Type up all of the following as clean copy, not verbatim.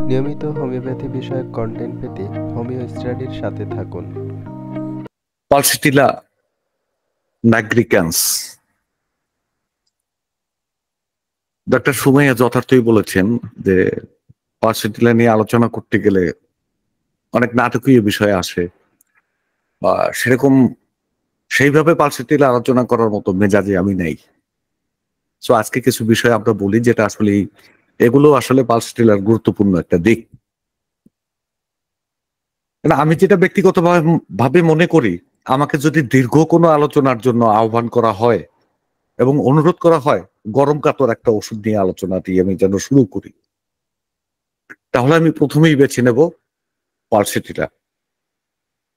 নিয়মিত হোমিওপ্যাথি বিষয়ক কন্টেন্ট পেতে হোমিও স্টাডির সাথে থাকুন। পালসিটিলা নাইগ্রিক্যান্স। ডক্টর সুমাইয়া যথার্থই বলেছেন যে পালসিটিলা নিয়ে আলোচনা করতে গেলে অনেক নাটকীয় বিষয় আসে, বা সেরকম সেইভাবে পালসিটিলা আলোচনা করার মতো মেজাজে আমি নাই। সো আজকে কিছু বিষয় আমরা বলি যেটা আসলে এগুলো আসলে পালসিটিলার গুরুত্বপূর্ণ একটা দিক। আমি যেটা ব্যক্তিগতভাবে ভাবে মনে করি, আমাকে যদি দীর্ঘ কোনো আলোচনার জন্য আহ্বান করা হয় এবং অনুরোধ করা হয় গরম কাতর একটা ওষুধ নিয়ে আলোচনা দিয়ে আমি যেন শুরু করি, তাহলে আমি প্রথমেই বেছে নেব পালসিটিলা।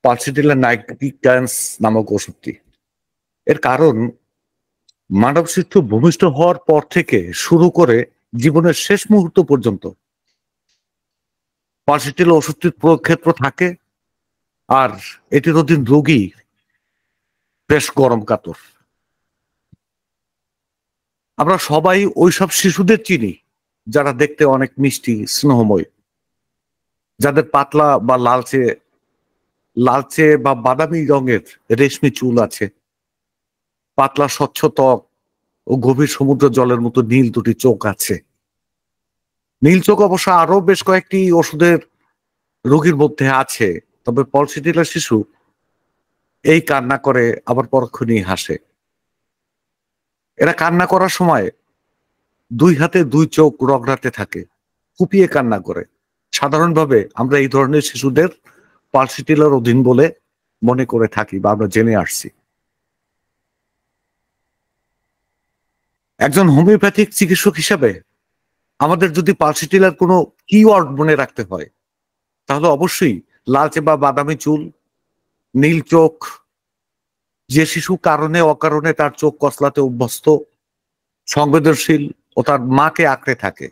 পালসিটিলা নাইগ্রিক্যান্স নামক ওষুধটি। এর কারণ, মানব সৃষ্ট ভূমিষ্ঠ হওয়ার পর থেকে শুরু করে জীবনের শেষ মুহূর্ত পর্যন্ত পালসিটিলা ওষুধটির প্রয়োগ ক্ষেত্র থাকে, আর এটির অধীন রোগী বেশ গরম কাতর। আমরা সবাই ওইসব শিশুদের চিনি যারা দেখতে অনেক মিষ্টি স্নেহময়, যাদের পাতলা বা লালচে লালচে বা বাদামি রঙের রেশমি চুল আছে, পাতলা স্বচ্ছ ত্বক ও গভীর সমুদ্র জলের মতো নীল দুটি চোখ আছে। নীল চোখ অবশ্য আরো বেশ কয়েকটি ওষুধের রোগীর মধ্যে আছে, তবে পলসিটিলা শিশু এই কান্না করে আবার পরক্ষণেই হাসে। এরা কান্না করার সময় দুই হাতে দুই চোখ রগড়াতে থাকে, ফুপিয়ে কান্না করে। সাধারণভাবে আমরা এই ধরনের শিশুদের পালসিটিলার অধীন বলে মনে করে থাকি বা আমরা জেনে আসছি। একজন হোমিওপ্যাথিক চিকিৎসক হিসাবে আমাদের যদি পালসিটিলার কোনো কিওয়ার্ড মনে রাখতে হয়, তাহলে অবশ্যই লালচে বা বাদামি চুল, নীল চোখ, যে শিশু কারণে অকারণে তার চোখ কসলাতে অভ্যস্ত, সংবেদনশীল ও তার মাকে আঁকড়ে থাকে,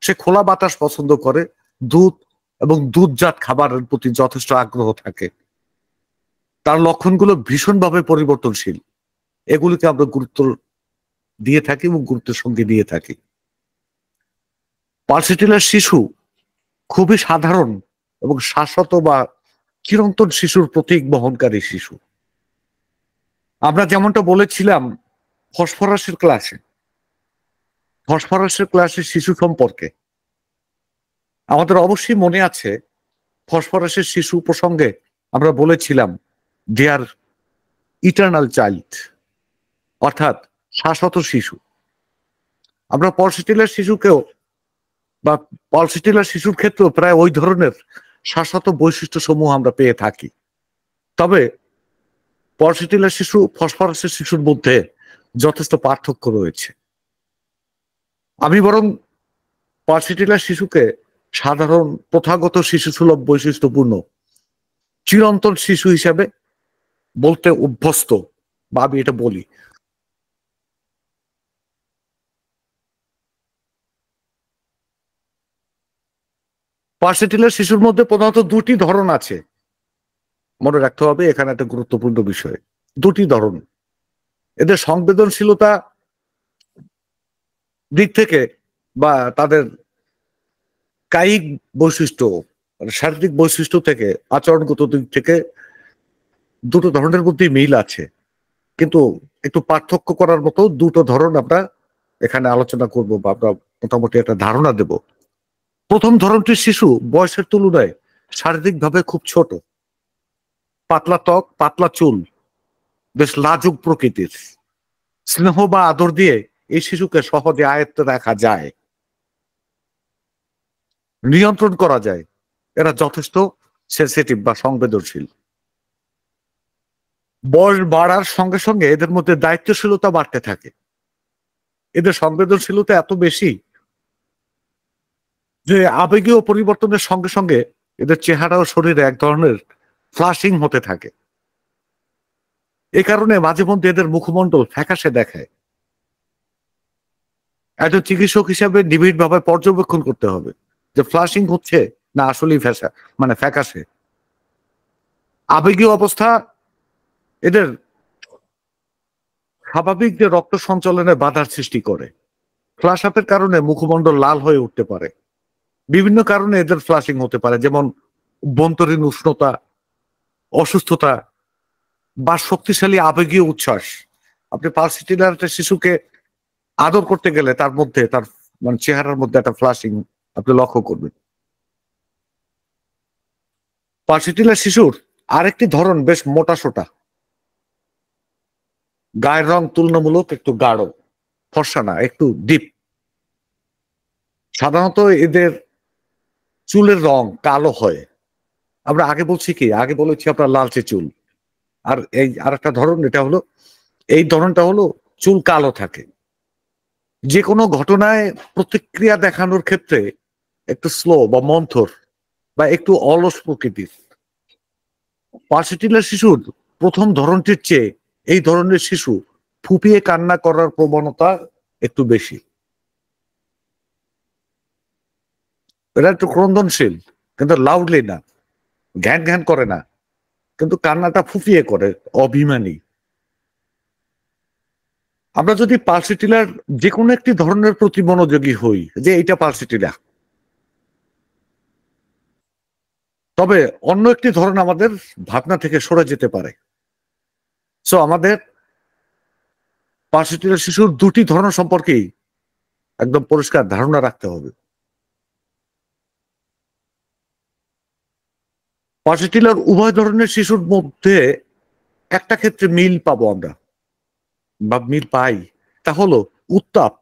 সে খোলা বাতাস পছন্দ করে, দুধ এবং দুধজাত খাবারের প্রতি যথেষ্ট আগ্রহ থাকে, তার লক্ষণগুলো ভীষণভাবে পরিবর্তনশীল, এগুলিকে আমরা গুরুত্ব দিয়ে থাকি এবং গুরুত্বের সঙ্গে দিয়ে থাকি। পালসিটিলার শিশু খুবই সাধারণ এবং শাশ্বত বা চিরন্তন শিশুর প্রতীক বহনকারী শিশু। আমরা যেমনটা বলেছিলাম ফসফরাসের ক্লাসে, শিশু সম্পর্কে আমাদের অবশ্যই মনে আছে। ফসফরাসের শিশু প্রসঙ্গে আমরা বলেছিলাম দে আর ইটার্নাল চাইল্ড, অর্থাৎ শাশ্বত শিশু। আমরা পলসিটিলার শিশুকেও বা পলসিটিলার শিশুর ক্ষেত্রেও প্রায় ওই ধরনের শাশ্বত বৈশিষ্ট্য সমূহ আমরা পেয়ে থাকি। তবে পলসিটিলার শিশু ফসফরাসের শিশুর মধ্যে যথেষ্ট পার্থক্য রয়েছে। আমি বরং পলসিটিলার শিশুকে সাধারণ প্রথাগত শিশু সুলভ বৈশিষ্ট্যপূর্ণ চিরন্তন শিশু হিসাবে বলতে অভ্যস্ত, বা আমি এটা বলি। পালসিটিলার শিশুর মধ্যে প্রধানত দুটি ধরন আছে, মনে রাখতে হবে এখানে একটা গুরুত্বপূর্ণ বিষয়। দুটি ধরন। এদের সংবেদনশীলতা দিক থেকে বা তাদের কায়িক বৈশিষ্ট্য, মানে শারীরিক বৈশিষ্ট্য থেকে, আচরণগত দিক থেকে দুটো ধরনের মধ্যেই মিল আছে, কিন্তু একটু পার্থক্য করার মতো দুটো ধরন আমরা এখানে আলোচনা করব বা আমরা মোটামুটি একটা ধারণা দেব। প্রথম ধরনটির শিশু বয়সের তুলনায় শারীরিকভাবে খুব ছোট, পাতলা ত্বক, পাতলা চুল, বেশ লাজুক প্রকৃতির। স্নেহ বা আদর দিয়ে এই শিশুকে সহজে আয়ত্তে রাখা যায়, নিয়ন্ত্রণ করা যায়। এরা যথেষ্ট সেনসিটিভ বা সংবেদনশীল। বয়স বাড়ার সঙ্গে সঙ্গে এদের মধ্যে দায়িত্বশীলতা বাড়তে থাকে। এদের সংবেদনশীলতা এত বেশি যে আবেগীয় পরিবর্তনের সঙ্গে সঙ্গে এদের চেহারা ও শরীরে এক ধরনের ফ্লাশিং হতে থাকে। এ কারণে মাঝে মধ্যে এদের মুখমণ্ডল ফ্যাকাশে দেখায়। একজন চিকিৎসক হিসাবে নিবিড়ভাবে পর্যবেক্ষণ করতে হবে যে ফ্লাশিং হচ্ছে না আসলেই মানে ফ্যাকাশে। আবেগীয় অবস্থা এদের স্বাভাবিক যে রক্ত সঞ্চালনে বাধার সৃষ্টি করে। ফ্লাশ আপের কারণে মুখমণ্ডল লাল হয়ে উঠতে পারে। বিভিন্ন কারণে এদের ফ্লাশিং হতে পারে, যেমন অভ্যন্তরীণ উষ্ণতা, অসুস্থতা বা শক্তিশালী আবেগীয় উচ্ছ্বাস। আপনি পালসিটিলার একটা শিশুকে আদর করতে গেলে তার মধ্যে, তার মানে চেহারার মধ্যে একটা ফ্লাশিং আপনি লক্ষ্য করবেন। পালসিটিলার শিশুর আরেকটি ধরন বেশ মোটাসোটা, গায়ের রং তুলনামূলক একটু গাঢ়, ফর্সা না, একটু ডিপ। সাধারণত এদের চুলের রং কালো হয়। আমরা আগে বলছি কি, আগে বলেছি আপনার লালচে চুল। আর এই আরেকটা ধরন, এটা হলো, এই ধরনটা হলো চুল কালো থাকে। যে কোনো ঘটনায় প্রতিক্রিয়া দেখানোর ক্ষেত্রে একটু স্লো বা মন্থর বা একটু অলস প্রকৃতির। পালসিটিলার শিশুর প্রথম ধরনটির চেয়ে এই ধরনের শিশু ফুপিয়ে কান্না করার প্রবণতা একটু বেশি। এরা একটু ক্রন্দনশীল, কিন্তু লাউডলি না, ঘ্যান ঘ্যান করে না, কিন্তু কান্নাটা ফুপিয়ে করে, অভিমানী। আমরা যদি পালসিটিলার যে কোনো একটি ধরনের প্রতি মনোযোগী হই, যে এইটা পালসিটিলা, তবে অন্য একটি ধরন আমাদের ভাবনা থেকে সরে যেতে পারে। সো আমাদের পালসিটিলার শিশুর দুটি ধরন সম্পর্কেই একদম পরিষ্কার ধারণা রাখতে হবে। পালসিটিলার উভয় ধরনের শিশুর মধ্যে একটা ক্ষেত্রে মিল পাবো আমরা, বা মিল পাই, তা হলো উত্তাপ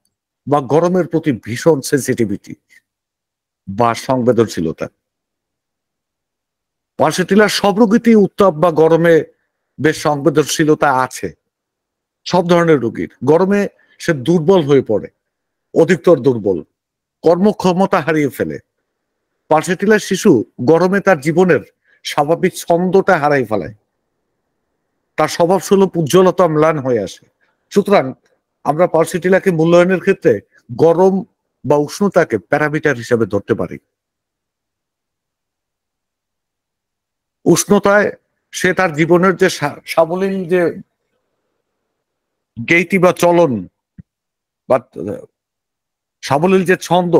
বা গরমের প্রতি ভীষণ সেন্সিটিভিটি বা সংবেদনশীলতা। পালসিটিলার সব রোগীতেই উত্তাপ বা গরমে বেশ সংবেদনশীলতা আছে। সব ধরনের রোগীর গরমে সে দুর্বল হয়ে পড়ে, অধিকতর দুর্বল, কর্মক্ষমতা হারিয়ে ফেলে। পালসিটিলার শিশু গরমে তার জীবনের স্বাভাবিক ছন্দটা হারাই ফেলায়, তার স্বভাবসুলভ উজ্জ্বলতা ম্লান হয়ে আসে। সুতরাং আমরা পালসিটিলাকে মূল্যায়নের ক্ষেত্রে গরম বা উষ্ণতাকে প্যারামিটার হিসেবে ধরতে পারি। উষ্ণতায় সে তার জীবনের যে সাবলীল যে গেইটি বা চলন বা সাবলীল যে ছন্দ,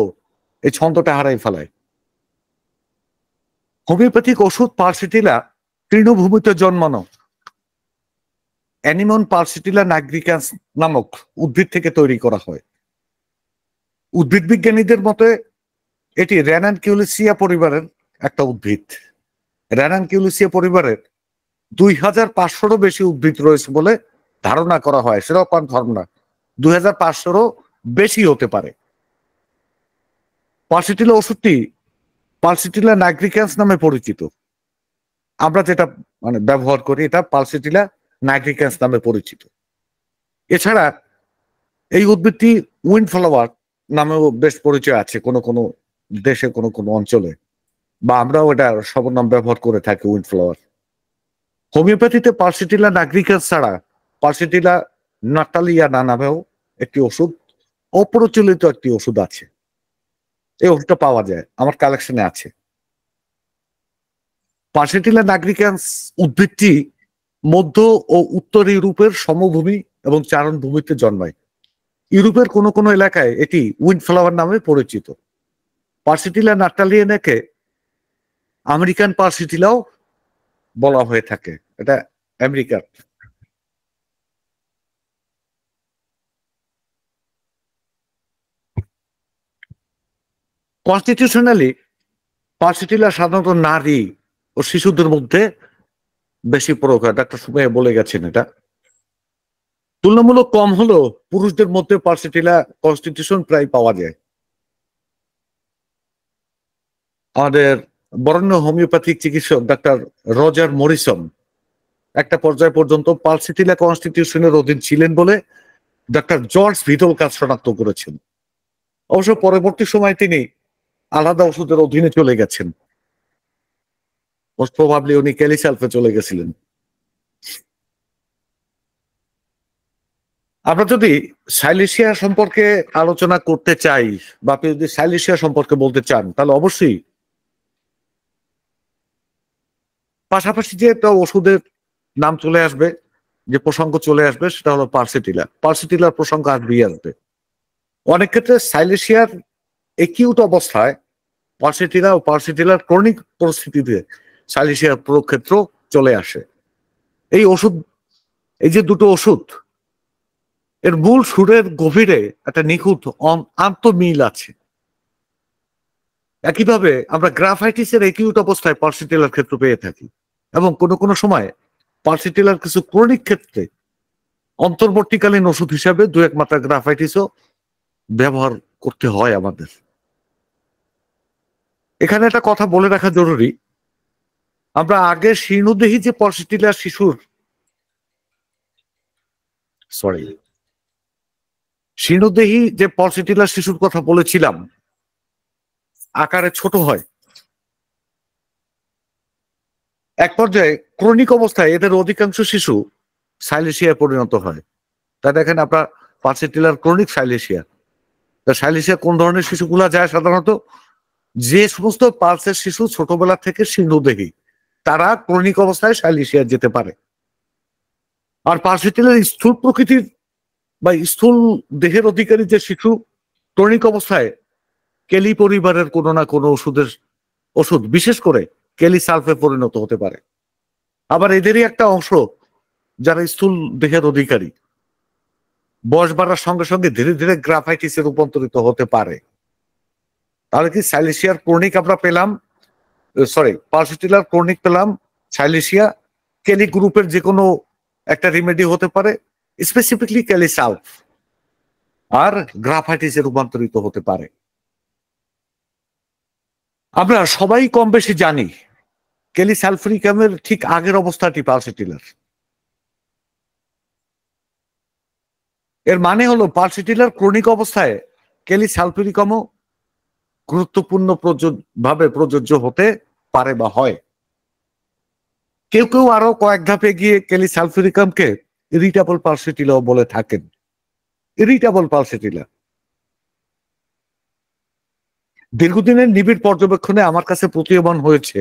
এই ছন্দটা হারাই ফেলায়। হোমিওপ্যাথিক ওষুধ পালসিটিলা তৃণভূমিতে জন্মানো অ্যানিমন পালসিটিলা নাইগ্রিকান্স নামক উদ্ভিদ থেকে তৈরি করা হয়। উদ্ভিদ বিজ্ঞানীদের মতে এটি র্যানানকিউলিসিয়া পরিবারের একটা উদ্ভিদ। র্যানানকিউলিসিয়া পরিবারের 2500-রও বেশি উদ্ভিদ রয়েছে বলে ধারণা করা হয়, সেটাও কনফার্ম না, 2500-রও বেশি হতে পারে। পালসিটিলা ওষুধটি পালসিটিলা নাইগ্রিকান্স নামে পরিচিত। আমরা যেটা মানে ব্যবহার করি, এটা পালসিটিলা নাইগ্রিকান্স নামে পরিচিত। এছাড়া এই উদ্ভিদটি উইন্ড ফ্লাওয়ার নামেও বেশ পরিচয় আছে কোনো কোনো দেশে, কোনো কোনো অঞ্চলে, বা আমরাও এটা সর্বনাম ব্যবহার করে থাকি, উইন্ড ফ্লাওয়ার। হোমিওপ্যাথিতে পালসিটিলা নাইগ্রিকান্স ছাড়া পালসিটিলা নাটালিয়ানা নামেও একটি ওষুধ, অপ্রচলিত একটি ওষুধ আছে। এই ওষুধটা পাওয়া যায়, আমার কালেকশনে আছে। পালসিটিলা নাইগ্রিকান্স উদ্ভিদটি মধ্য ও উত্তর ইউরোপের সমভূমি এবং চারণভূমিতে জন্মায়। ইউরোপের কোনো কোনো এলাকায় এটি উইন্ড ফ্লাওয়ার নামে পরিচিত। পালসিটিলা নাটালিয়ানাকে আমেরিকান পালসিটিলাও বলা হয়ে থাকে, এটা আমেরিকার। কনস্টিটিউশনালি পালসিটিলা সাধারণত নারী ও শিশুদের মধ্যে বেশি প্রয়োগ হয়, ডাক্তার সুমাইয়া বলে গেছেন। এটা তুলনামূলক কম হলেও পুরুষদের মধ্যে পালসিটিলা কনস্টিটিউশন প্রায় পাওয়া যায়। আমাদের বরেণ্য হোমিওপ্যাথিক চিকিৎসক ডাক্তার রজার মরিসন একটা পর্যায় পর্যন্ত পালসিটিলা কনস্টিটিউশনের অধীন ছিলেন বলে ডাক্তার জর্জ ভিটল কাজ শনাক্ত করেছেন। অবশ্য পরবর্তী সময় তিনি আলাদা ওষুধের অধীনে চলে গেছেন, মোস্ট প্রবাবলি উনি ক্যালিসালফে চলে গেছিলেন। আমরা যদি সাইলেশিয়া সম্পর্কে আলোচনা করতে চাই, বা আপনি যদি সাইলেশিয়া সম্পর্কে বলতে চান, তাহলে অবশ্যই পাশাপাশি যে একটা ওষুধের নাম চলে আসবে, যে প্রসঙ্গ চলে আসবে, সেটা হলো পালসিটিলা। পালসিটিলার প্রসঙ্গ আসবেই আসবে। অনেক ক্ষেত্রে সাইলেশিয়ার একিউট অবস্থায় পালসিটিলা ও পালসিটিলার ক্রনিক পরিস্থিতিতে সাইলেশিয়ার প্রক্ষেত্র চলে আসে। এই যে দুটো ওষুধ, এর মূল সুরের গভীরে একটা নিখুঁত আন্তঃমিল আছে। একইভাবে আমরা গ্রাফাইটিসের একিউট অবস্থায় পালসিটিলার ক্ষেত্র পেয়ে থাকি, এবং কোনো কোনো সময় পালসিটিলার কিছু ক্রনিক ক্ষেত্রে অন্তর্বর্তীকালীন ওষুধ হিসাবে দু এক মাত্রা গ্রাফাইটিসও ব্যবহার করতে হয় আমাদের। এখানে একটা কথা বলে রাখা জরুরি, আমরা আগে শীর্ণদেহী যে পালসিটিলার শীর্ণদেহী যে পালসিটিলার শিশুর কথা বলেছিলাম, আকারে ছোট হয়, এক পর্যায়ে ক্রনিক অবস্থায় এদের অধিকাংশ শিশু সাইলেশিয়ায় পরিণত হয়। তা দেখেন আপনার পালসিটিলার ক্রনিক সাইলেশিয়া। সাইলেশিয়া কোন ধরনের শিশুগুলা যায়? সাধারণত যে সমস্ত পালসের শিশু ছোটবেলা থেকে শীর্ণদেহী, তারা ক্রনিক অবস্থায় সাইলেশিয়া যেতে পারে। আর পালসিটিলার স্থূল প্রকৃতির বা স্থূল দেহের অধিকারী যে শিশু ক্রনিক অবস্থায় কেলি পরিবারের কোনো না কোনো ওষুধ, বিশেষ করে কেলি সালফে পরিণত হতে পারে। আবার এদেরই একটা অংশ যারা স্থূল দেহের অধিকারী, বয়স বাড়ার সঙ্গে সঙ্গে ধীরে ধীরে গ্রাফাইটিসে রূপান্তরিত হতে পারে। তাহলে কি সাইলেশিয়ার ক্রনিক আমরা পেলাম, পালসিটিলার ক্রনিক পেলাম, সাইলেশিয়া কেলি গ্রুপের যে কোনো একটা রিমেডি হতে পারে, স্পেসিফিকলি কেলি সালফ, আর গ্রাফাইটিসে রূপান্তরিত হতে পারে। আমরা সবাই কম বেশি জানি কেলি সালফিরিকামের ঠিক আগের অবস্থাটি পালসিটিলার। এর মানে হলো পালসিটিলার ক্রনিক অবস্থায় কেলি সালফিরিকামও গুরুত্বপূর্ণ ভাবে প্রযোজ্য হতে পারে বা হয়। কেউ কেউ আরো কয়েক ধাপে গিয়ে কেলি সালফিরিকামকে ইরিটেবল পালসিটিলাও বলে থাকেন। ইরিটেবল পালসিটিলা দীর্ঘদিনের নিবিড় পর্যবেক্ষণে আমার কাছে প্রতীয়মান হয়েছে,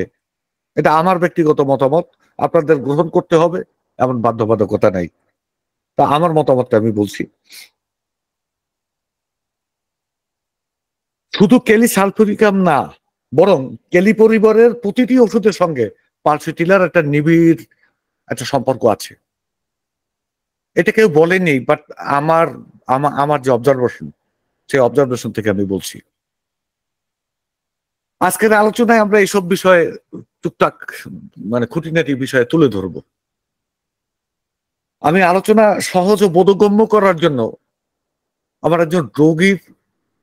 এটা আমার ব্যক্তিগত মতামত, আপনাদের গ্রহণ করতে হবে এমন বাধ্যবাধকতা নাই, তা আমার মতামতটা আমি বলছি। শুধু কেলি সালফিরিকাম না, বরং কেলি পরিবারের প্রতিটি ওষুধের সঙ্গে পালসিটিলার একটা নিবিড় একটা সম্পর্ক আছে। এটা কেউ বলেনি, বাট আমার আমার যে অবজারভেশন, সেই অবজারভেশন থেকে আমি বলছি। আজকের আলোচনায় আমরা এইসব বিষয়ে টুকটাক খুঁটিনাটি বিষয়ে তুলে ধরব। আমি আলোচনা সহজ ও বোধগম্য করার জন্য আমার একজন রোগীর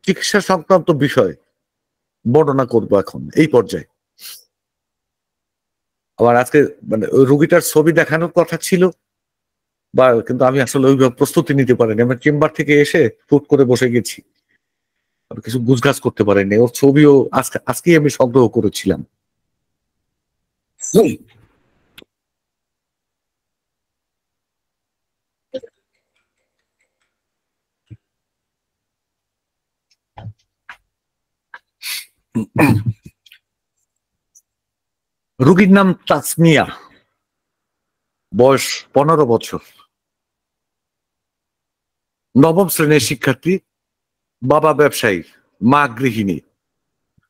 চিকিৎসা সংক্রান্ত বিষয় বর্ণনা করব এখন এই পর্যায়ে। আবার আজকে ওই রোগীটার ছবি দেখানোর কথা ছিল, কিন্তু আমি আসলে ওইভাবে প্রস্তুতি নিতে পারিনি। আমার চেম্বার থেকে এসে ফুট করে বসে গেছি, কিছু গুছগাছ করতে পারিনি। ওর ছবিও আজকেই আমি সংগ্রহ করেছিলাম। রোগীর নাম তাসমিয়া, বয়স 15 বছর, নবম শ্রেণীর শিক্ষার্থী, বাবা ব্যবসায়ী, মা গৃহিণী।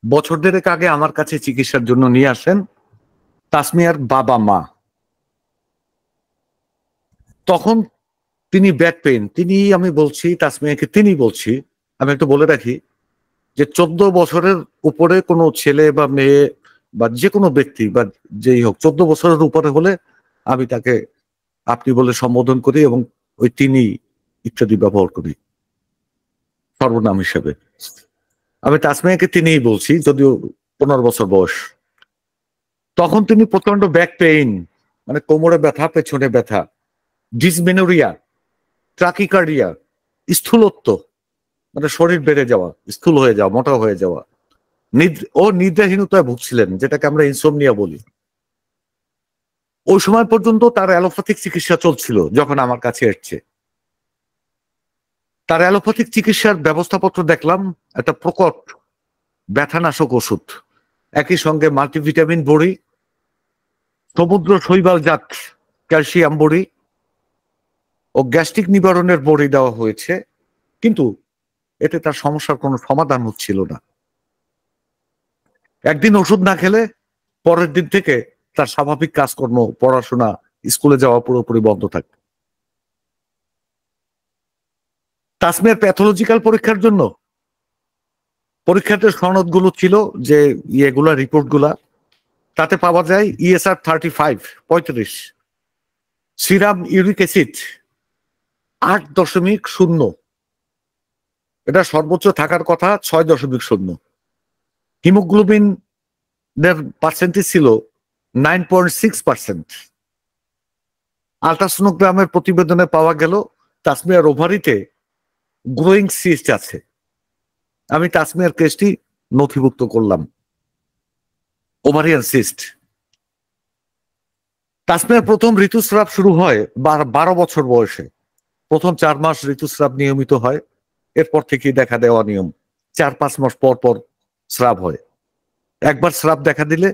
বছর দেড়েক আগে আমার কাছে চিকিৎসার জন্য নিয়ে আসেন তাসমিয়ার বাবা মা। তখন তিনি ব্যাক পেইন, আমি বলছি তাসমিয়াকে বলছি। আমি একটু বলে রাখি যে 14 বছরের উপরে কোনো ছেলে বা মেয়ে বা যে কোনো ব্যক্তি বা যেই হোক 14 বছরের উপরে হলে আমি তাকে আপনি বলে সম্বোধন করি, এবং ওই তিনি ইত্যাদি ব্যবহার করি সর্বনাম হিসেবে। আমি তাসমিয়াকে তিনিই বলছি, যদিও 15 বছর বয়স। তখন তিনি প্রচন্ড ব্যাক পেইন, কোমরে ব্যথা, পেছনে ব্যথা, ডিসমেনোরিয়া, ট্রাকিকার্ডিয়া, স্থূলত্ব, শরীর বেড়ে যাওয়া, স্থূল হয়ে যাওয়া, মোটা হয়ে যাওয়া, নিদ্রাহীনতায় ভুগছিলেন, যেটাকে আমরা ইনসোমনিয়া বলি। ওই সময় পর্যন্ত তার অ্যালোপ্যাথিক চিকিৎসা চলছিল। যখন আমার কাছে এসছে, তার অ্যালোপ্যাথিক চিকিৎসার ব্যবস্থাপত্র দেখলাম, একটা প্রকট ব্যথানাশক ওষুধ, একই সঙ্গে মাল্টিভিটামিন বড়ি, সমুদ্র শৈবালজাত ক্যালসিয়াম বড়ি ও গ্যাস্ট্রিক নিবারণের বড়ি দেওয়া হয়েছে, কিন্তু এতে তার সমস্যার কোনো সমাধান হচ্ছিল না। একদিন ওষুধ না খেলে পরের দিন থেকে তার স্বাভাবিক কাজকর্ম, পড়াশোনা, স্কুলে যাওয়া পুরোপুরি বন্ধ থাকে। তাসমিয়ার প্যাথোলজিক্যাল পরীক্ষার জন্য পরীক্ষার্থীর সনদগুলো ছিল, যে ইয়েগুলা রিপোর্টগুলা, তাতে পাওয়া যায় ESR 35, সিরাম ইউরিক অ্যাসিড 8.0, এটা সর্বোচ্চ থাকার কথা 6.0। হিমোগ্লোবিন এর পার্সেন্টেজ ছিল 9.6%। আলট্রাসোনোগ্রামের প্রতিবেদনে পাওয়া গেল তাসমিয়ার ওভারিতে গ্রোয়িং সিস্ট আছে। আমি তাসমিয়ার কেসটি নথিভুক্ত করলাম, ওভারিয়ান সিস্ট। তাসমিয়ার প্রথম ঋতুস্রাব শুরু হয় 12 বছর বয়সে। প্রথম 4 মাস ঋতুস্রাব নিয়মিত হয়, এরপর থেকে দেখা দেওয়া নিয়ম 4-5 মাস পর পর স্রাব হয়। একবার স্রাব দেখা দিলে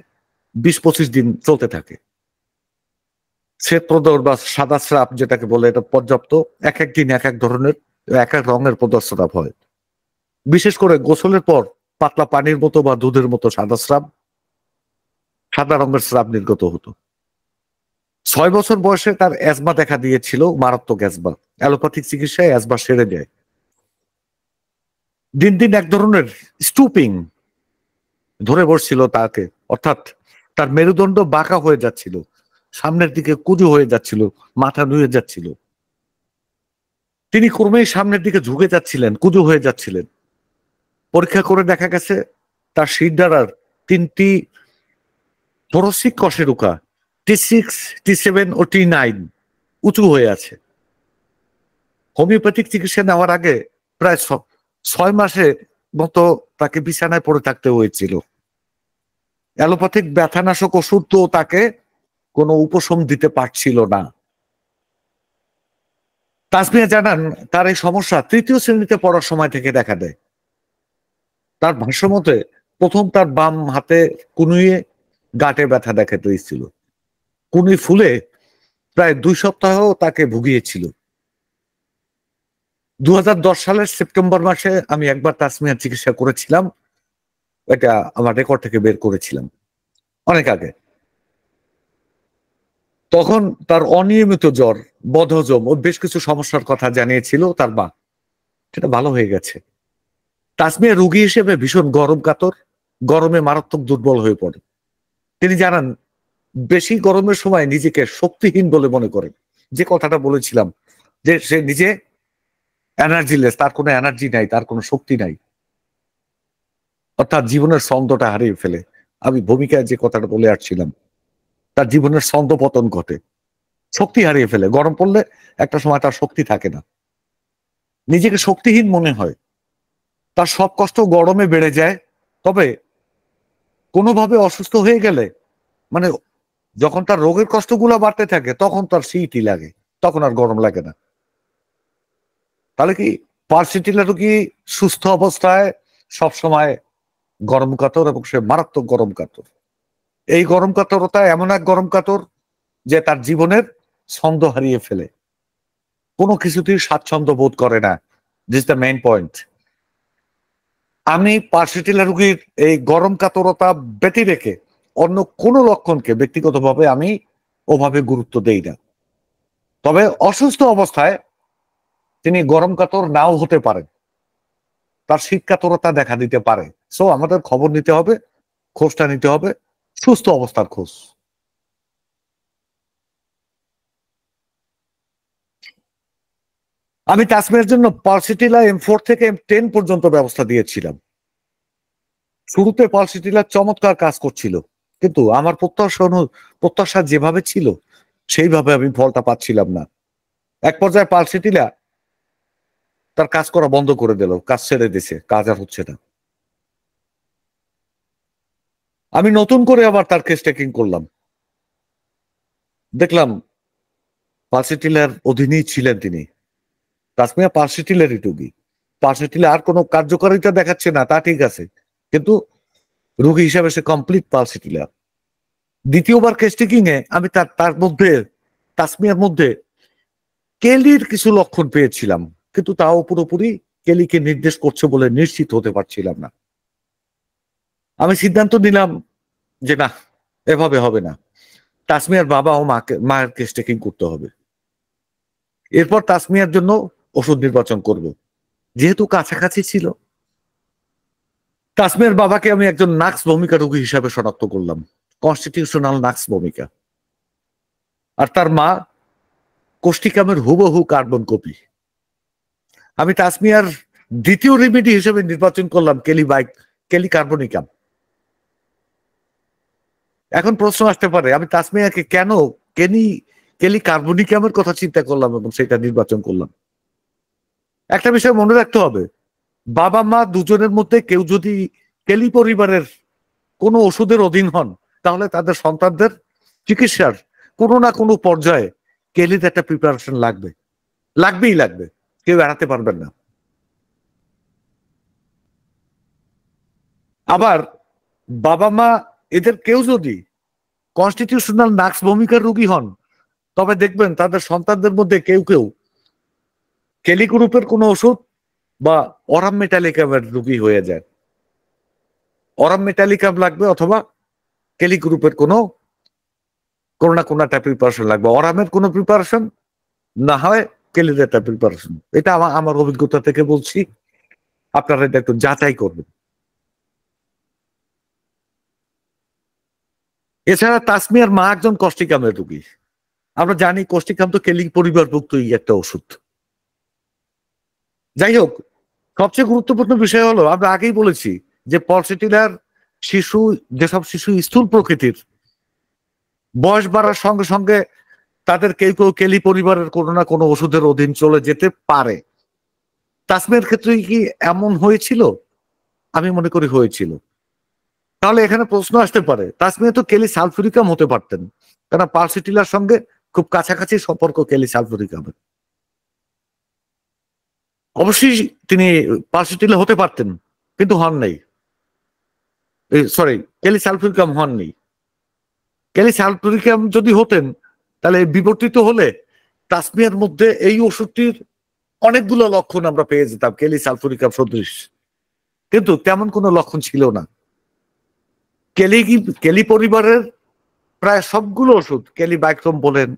20-25 দিন চলতে থাকে। শ্বেতপ্রদর বা সাদা স্রাব যেটাকে বলে, এটা পর্যাপ্ত। এক এক দিন এক এক ধরনের, এক এক রঙের প্রদস্রাব হয়। বিশেষ করে গোসলের পর পাতলা পানির মতো বা দুধের মতো সাদা স্রাব, সাদা রঙের স্রাব নির্গত হতো। 6 বছর বয়সে তার অ্যাজমা দেখা দিয়েছিল, মারাত্মক অ্যাজমা। অ্যালোপ্যাথিক চিকিৎসায় অ্যাজমা সেরে যায়। দিন দিন এক ধরনের স্টুপিং ধরে বসছিল তাকে, অর্থাৎ তার মেরুদণ্ড বাঁকা হয়ে যাচ্ছিল, সামনের দিকে কুঁজু হয়ে যাচ্ছিল, মাথা নুয়ে যাচ্ছিল। তিনি ক্রমেই সামনের দিকে ঝুঁকে যাচ্ছিলেন, কুঁজু হয়ে যাচ্ছিলেন। পরীক্ষা করে দেখা গেছে তার শিরদাঁড়ার 3টি থোরাসিক কশেরুকা T6, T7 ও T9 উঁচু হয়ে আছে। হোমিওপ্যাথিক চিকিৎসা নেওয়ার আগে প্রায় 6 মাসের মতো তাকে বিছানায় পড়ে থাকতে হয়েছিল। অ্যালোপ্যাথিক ব্যথানাশক ওষুধ তো তাকে কোনো উপশম দিতে পারছিল না। তাসমিয়া জানান, তার এই সমস্যা 3য় শ্রেণীতে পড়ার সময় থেকে দেখা দেয়। তার ভাষ্যমতে প্রথম তার বাম হাতে কুনুইয়ে গাঁটে ব্যথা দেখা দিয়েছিল। কুনুই ফুলে প্রায় 2 সপ্তাহ তাকে ভুগিয়েছিল। 2010 সালের সেপ্টেম্বর মাসে আমি একবার তাসমিয়ার চিকিৎসা করেছিলাম, এটা আমার রেকর্ড থেকে বের করেছিলাম অনেক আগে। তখন তার অনিয়মিত জ্বর, বদহজম ও বেশ কিছু সমস্যার কথা জানিয়েছিল তার মা। সেটা ভালো হয়ে গেছে। তাসমিয়া রোগী হিসেবে ভীষণ গরম কাতর, গরমে মারাত্মক দুর্বল হয়ে পড়ে। তিনি জানান, বেশি গরমের সময় নিজেকে শক্তিহীন বলে মনে করেন। যে কথাটা বলেছিলাম, যে সে নিজে এনার্জিলেস, তার কোনো এনার্জি নাই, তার কোনো শক্তি নাই, অর্থাৎ জীবনের ছন্দটা হারিয়ে ফেলে। আমি ভূমিকায় যে কথাটা বলে আসছিলাম, তার জীবনের ছন্দ পতন ঘটে, শক্তি হারিয়ে ফেলে। গরম পড়লে একটা সময় তার শক্তি থাকে না, নিজেকে শক্তিহীন মনে হয়। তার সব কষ্ট গরমে বেড়ে যায়। তবে কোনোভাবে অসুস্থ হয়ে গেলে, মানে যখন তার রোগের কষ্টগুলো বাড়তে থাকে, তখন তার শীতই লাগে, তখন আর গরম লাগে না। তাহলে কি পার্সিটিলা রোগী সুস্থ অবস্থায় সবসময় গরম কাতর, এবং সে মারাত্মক গরম কাতর। এই গরম কাতরতা এমন এক গরম কাতর যে তার জীবনের ছন্দ হারিয়ে ফেলে, কোনো কিছুতেই স্বাচ্ছন্দ্য বোধ করে না। This the main point. আমি পার্সিটিলা রোগীর এই গরম কাতরতা ব্যতি রেখে অন্য কোনো লক্ষণকে ব্যক্তিগতভাবে আমি ওভাবে গুরুত্ব দেই না। তবে অসুস্থ অবস্থায় তিনি গরম কাতর নাও হতে পারেন, তার শীত কাতরতা দেখা দিতে পারে। সো আমাদের খবর নিতে হবে, খোঁজটা নিতে হবে, সুস্থ অবস্থার খোঁজ। আমি তাসমিয়ার জন্য পালসিটিলা M4 থেকে M10 পর্যন্ত ব্যবস্থা দিয়েছিলাম। শুরুতে পালসিটিলা চমৎকার কাজ করছিল, কিন্তু আমার প্রত্যাশা যেভাবে ছিল সেইভাবে আমি ফলটা পাচ্ছিলাম না। এক পর্যায়ে পালসিটিলা তার কাজ করা বন্ধ করে দিল, কাজ ছেড়ে দিছে, কাজ আর হচ্ছে না। আমি নতুন করে আবার তার কেস টেকিং করলাম, দেখলাম পালসিটিলার অধীনেই ছিলেন তিনি। তাসমিয়া পালসিটিলারই রোগী। পালসিটিলা আর কোনো কার্যকারিতা দেখাচ্ছে না, তা ঠিক আছে, কিন্তু রোগী হিসাবে সে কমপ্লিট পালসিটিলা। দ্বিতীয়বার কেস টেকিং এ আমি তার মধ্যে, তাসমিয়ার মধ্যে কেলির কিছু লক্ষণ পেয়েছিলাম, কিন্তু তাও পুরোপুরি কেলিকে নির্দেশ করছে বলে নিশ্চিত হতে পারছিলাম না। আমি সিদ্ধান্ত নিলাম যে না, এভাবে হবে না, তাসমিয়ার বাবা ও মায়ের কেস টেকিং করতে হবে। এরপর তাসমিয়ার জন্য ওষুধ নির্বাচন করব, যেহেতু কাছাকাছি ছিল। তাসমিয়ার বাবাকে আমি একজন নাক্স ভূমিকা রোগী হিসাবে শনাক্ত করলাম, কনস্টিটিউশনাল নাক্স ভূমিকা। আর তার মা কোষ্টিকামের হুবহু কার্বন কপি। আমি তাসমিয়ার দ্বিতীয় রেমেডি হিসেবে নির্বাচন করলাম কেলি কার্বনিকাম। এখন প্রশ্ন আসতে পারে, আমি তাসমিয়াকে কেন কেলি কার্বনিকামের কথা চিন্তা করলাম এবং সেটা নির্বাচন করলাম? একটা বিষয় মনে রাখতে হবে, বাবা মা দুজনের মধ্যে কেউ যদি কেলি পরিবারের কোনো ওষুধের অধীন হন, তাহলে তাদের সন্তানদের চিকিৎসার কোনো না কোনো পর্যায়ে কেলির একটা প্রিপারেশন লাগবেই লাগবে, কেউ এড়াতে পারবেন না। আবার বাবা মা এদের কেউ যদি কনস্টিটিউশনাল নাক্স ভূমিকার রোগী হন, তবে দেখবেন তাদের সন্তানদের মধ্যে কেউ কেউ কেলি গ্রুপের কোনো ওষুধ বা অরাম মেটালিকামের রোগী হয়ে যায়। অরাম মেটালিকাম লাগবে অথবা কেলি গ্রুপের কোনো না কোনো একটা প্রিপারেশন লাগবে। অরামের কোনো প্রিপারেশন না হয় কেলির একটা প্রিপারেশন। এটা আমার অভিজ্ঞতা থেকে বলছি, আপনারা এটা একটু যাচাই করবেন। এছাড়া তাসমিয়ার মা একজন কোষ্টিকামের রোগী। আমরা জানি কোষ্টিকাম তো কেলি পরিবারভুক্তই একটা ওষুধ। যাই হোক, সবচেয়ে গুরুত্বপূর্ণ বিষয় হলো, আমরা আগেই বলেছি যে পলসেটিলার যেসব শিশু স্থূল প্রকৃতির, বয়স বাড়ার সঙ্গে সঙ্গে তাদের কেউ কেউ কেলি পরিবারের কোনো না কোনো ওষুধের অধীন চলে যেতে পারে। তাসমিয়ার ক্ষেত্রে কি এমন হয়েছিল? আমি মনে করি হয়েছিল। তাহলে এখানে প্রশ্ন আসতে পারে, তাসমিয়া তো কেলি সালফিউরিকাম হতে পারতেন, কেন পালসেটিলার সঙ্গে খুব কাছাকাছি সম্পর্ক কেলি সালফিউরিকামের। অবশ্যই তিনি পালসেটিলা হতে পারতেন, কিন্তু হন নাই। সরি, কেলি সালফিউরিকাম হননি। কেলি সালফিউরিকাম যদি হতেন, তাহলে বিবর্তিত হলে তাসমিয়ার মধ্যে এই ওষুধটির অনেকগুলো লক্ষণ আমরা পেয়ে যেতাম কেলি সালফিউরিকাম সদৃশ, কিন্তু তেমন কোনো লক্ষণ ছিল না। কেলি পরিবারের প্রায় সবগুলো ওষুধ, কেলি বাইক্রোম বলেন,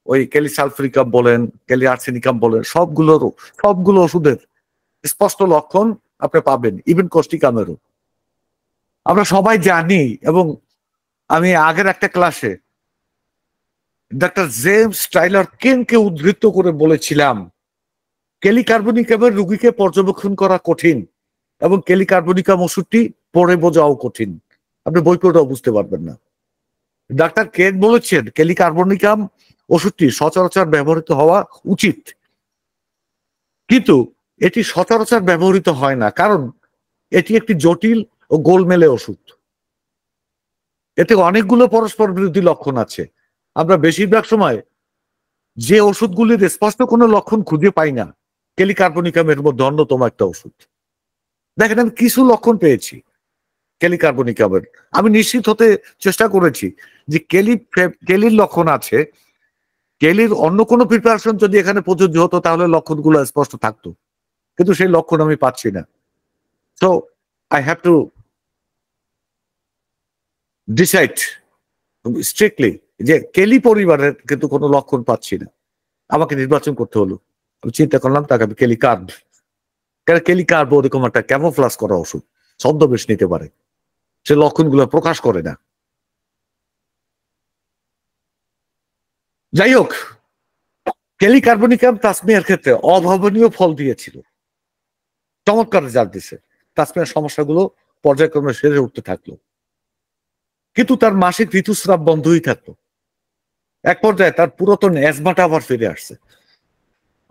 ওই কেলি সালফিউরিকাম বলেন, কেলি আর্সেনিকাম বলেন, সবগুলো ওষুধের স্পষ্ট লক্ষণ আপনি পাবেন, ইভেন কোষ্টিকামেরও। আমরা সবাই জানি, এবং আমি আগের একটা ক্লাসে ডাক্তার জেমস টাইলার কেনকে উদ্ধৃত করে বলেছিলাম, কেলি কার্বনিকামের রোগীকে পর্যবেক্ষণ করা কঠিন এবং কেলি কার্বনিকাম ওষুধটি পড়ে বোঝাও কঠিন। আপনি বই পড়েও বুঝতে পারবেন না। ডাক্তার কেন বলেছেন কেলি কার্বনিকাম ওষুধটি সচরাচর ব্যবহৃত হওয়া উচিত, কিন্তু এটি সচরাচর ব্যবহৃত হয় না, কারণ এটি একটি জটিল ও গোলমেলে ওষুধ। এতে অনেকগুলো পরস্পর বিরোধী লক্ষণ আছে। আমরা বেশিরভাগ সময় যে ওষুধগুলির স্পষ্ট কোনো লক্ষণ খুঁজে পাই না, কেলি কার্বনিকামের মধ্যে অন্যতম একটা ওষুধ। দেখেন, আমি কিছু লক্ষণ পেয়েছি কেলি কার্বনিকামের। আমি নিশ্চিত হতে চেষ্টা করেছি যে কেলির লক্ষণ আছে, কেলির অন্য কোনো প্রিপারেশন যদি এখানে প্রযোজ্য হতো তাহলে লক্ষণগুলো স্পষ্ট থাকতো, কিন্তু সেই লক্ষণ আমি পাচ্ছি না। So I have to decide strictly যে কেলি পরিবারের কিন্তু কোনো লক্ষণ পাচ্ছি না, আমাকে নির্বাচন করতে হলো। আমি চিন্তা করলাম তাকে আমি কেলি কার্ব, কেন কেলি কার্ব ওরকম একটা ক্যামোফ্লাস করা ওষুধ, ছদ্মবেশ নিতে পারে, সে লক্ষণগুলো প্রকাশ করে না। যাই হোক, কেলি কার্বনিকাম তাসমিয়ার ক্ষেত্রে অভাবনীয় ফল দিয়েছিল, চমৎকার রেজাল্ট দিছে। তাসমিয়ার সমস্যাগুলো পর্যায়ক্রমে সেরে উঠতে থাকলো, কিন্তু তার মাসিক ঋতুস্রাব বন্ধই থাকলো। এক পর্যায়ে তার পুরাতন অ্যাজমাটা আবার ফিরে আসছে।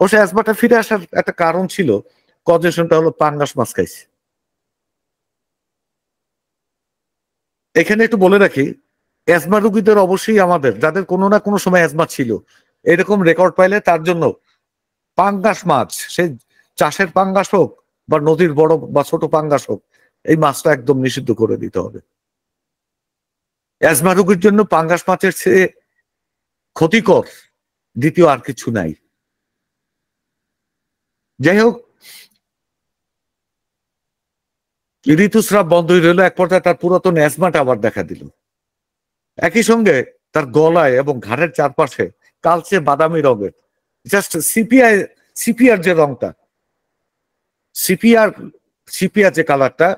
ও সে অ্যাজমাটা ফিরে আসার একটা কারণ ছিল, কজেশনটা হলো পাঙ্গাস মাছ খাইছে। এখানে একটু বলে রাখি, অ্যাজমা রোগীদের অবশ্যই, আমাদের যাদের কোনো না কোনো সময় অ্যাজমা ছিল, এরকম রেকর্ড পাইলে তার জন্য পাঙ্গাস মাছ, সে চাষের পাঙ্গাস হোক বা নদীর বড় বা ছোট পাঙ্গাস হোক, এই মাছটা একদম নিষিদ্ধ করে দিতে হবে। অ্যাজমা রোগীর জন্য পাঙ্গাস মাছের চেয়ে ক্ষতিকর দ্বিতীয় আর কিছু নাই। যাই হোক, ঋতুস্রাব বন্ধ হয়ে রইল, এক পর্যায়ে তার পুরাতন অ্যাজমাটা আবার দেখা দিল। একই সঙ্গে তার গলায় এবং ঘাড়ের চারপাশে কালচে বাদামি রঙের, জাস্ট সিপিআর যে রংটা, সিপিআর সিপিআর যে কালারটা,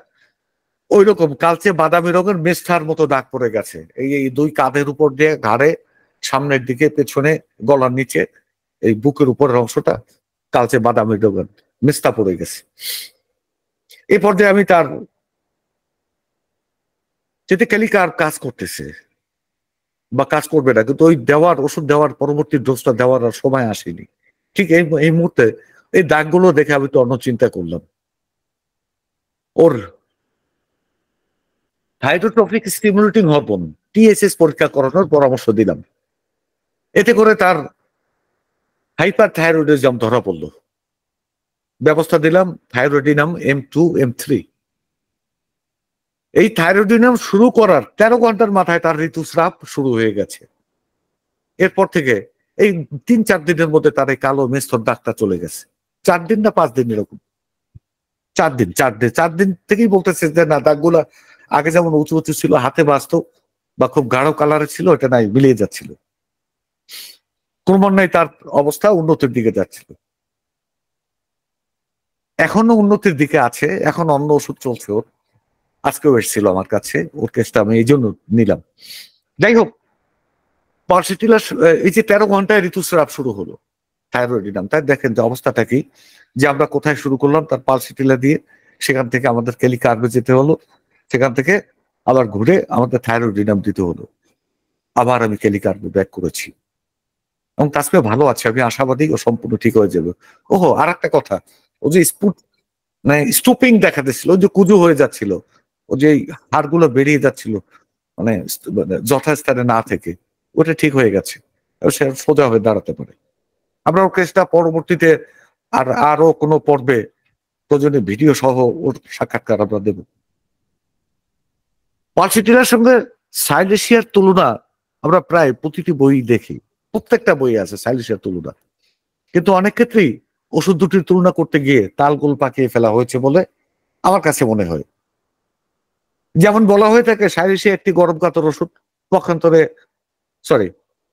ওই রকম কালচে বাদামি রঙের মেষ্ঠার মতো দাগ পড়ে গেছে এই দুই কাঁধের উপর দিয়ে, ঘাড়ে, সামনের দিকে, পেছনে, গলার নিচে, এই বুকের উপরের অংশটা কালচে বাদামি রঙের মেস্তা পড়ে গেছে। এই পর্যায়ে আমি তার যেতে ক্যালিকার কাজ করতেছে বা কাজ করবে না, কিন্তু ওই ওষুধ দেওয়ার পরবর্তী ডোজটা দেওয়ার আর সময় আসেনি। ঠিক এই মুহূর্তে এই দাগগুলো দেখে আমি তো অন্য চিন্তা করলাম। ওর হাইড্রোট্রফিক স্টিমুলেটিং হরমোন TSH পরীক্ষা করানোর পরামর্শ দিলাম। এতে করে তার হাইপার থাইরয়েডিজম ধরা পড়লো। ব্যবস্থা দিলাম থাইরয়েডিনাম M2 M3। এই থাইরয়েডিনাম শুরু করার 13 ঘন্টার মাথায় তার ঋতুস্রাব শুরু হয়ে গেছে। এরপর থেকে এই 3-4 দিনের মধ্যে তার এই কালো মেস্তর দাগটা চলে গেছে। 4 দিন না 5 দিন এরকম, 4 দিন থেকেই বলতেছে যে না, দাগগুলা আগে যেমন উঁচু উঁচু ছিল, হাতে বাঁচত বা খুব গাঢ় কালারে ছিল, এটা নাই, মিলিয়ে যাচ্ছিল। ক্রমান্বয়ে তার অবস্থা উন্নতির দিকে যাচ্ছিল। এখনো উন্নতির দিকে আছে, এখন অন্য ওষুধ চলছে ওর। আজকেও এসেছিল আমার কাছে, ওর কেসটা আমি এই জন্য নিলাম। যাই হোক, পালসিটিলা এই যে 13 ঘন্টায় ঋতুস্রাব শুরু হলো, থাইরয়েডিনাম, তাই দেখেন যে অবস্থাটা কি, যে আমরা কোথায় শুরু করলাম, তার পালসিটিলা দিয়ে, সেখান থেকে আমাদের ক্যালিকার্বে যেতে হলো, সেখান থেকে আবার ঘুরে আমাদের থাইরয়েডিনাম দিতে হলো। আবার আমি ক্যালিকার্বে ব্যাক করেছি এবং তাসমিয়া ভালো আছে, আমি আশাবাদী ও সম্পূর্ণ ঠিক হয়ে যাবে। ওহো, আর একটা কথা, ও যে মানে স্টুপিং দেখা দিচ্ছিল, ওই যে কুজু হয়ে যাচ্ছিল, ও যে হাড়গুলো বেরিয়ে যাচ্ছিল, মানে যথাস্থানে না থেকে, ওটা ঠিক হয়ে গেছে, সে সোজা হয়ে দাঁড়াতে পারে। আমরা ওর কেসটা পরবর্তীতে আরো কোনো পর্বে প্রয়োজনীয় ভিডিও সহ ওর সাক্ষাৎকার আমরা দেব। পালসিটিলার সঙ্গে সাইলেশিয়ার তুলনা আমরা প্রায় প্রতিটি বই দেখি, প্রত্যেকটা বই আছে সাইলেশিয়ার তুলনা, কিন্তু অনেক ক্ষেত্রেই ওষুধ দুটির তুলনা করতে গিয়ে তালগোল পাকিয়ে ফেলা হয়েছে বলে আমার কাছে মনে হয়। যেমন বলা হয়ে থাকে সাইলেশিয়া একটি গরম কাতর ওষুধ, পক্ষান্তরে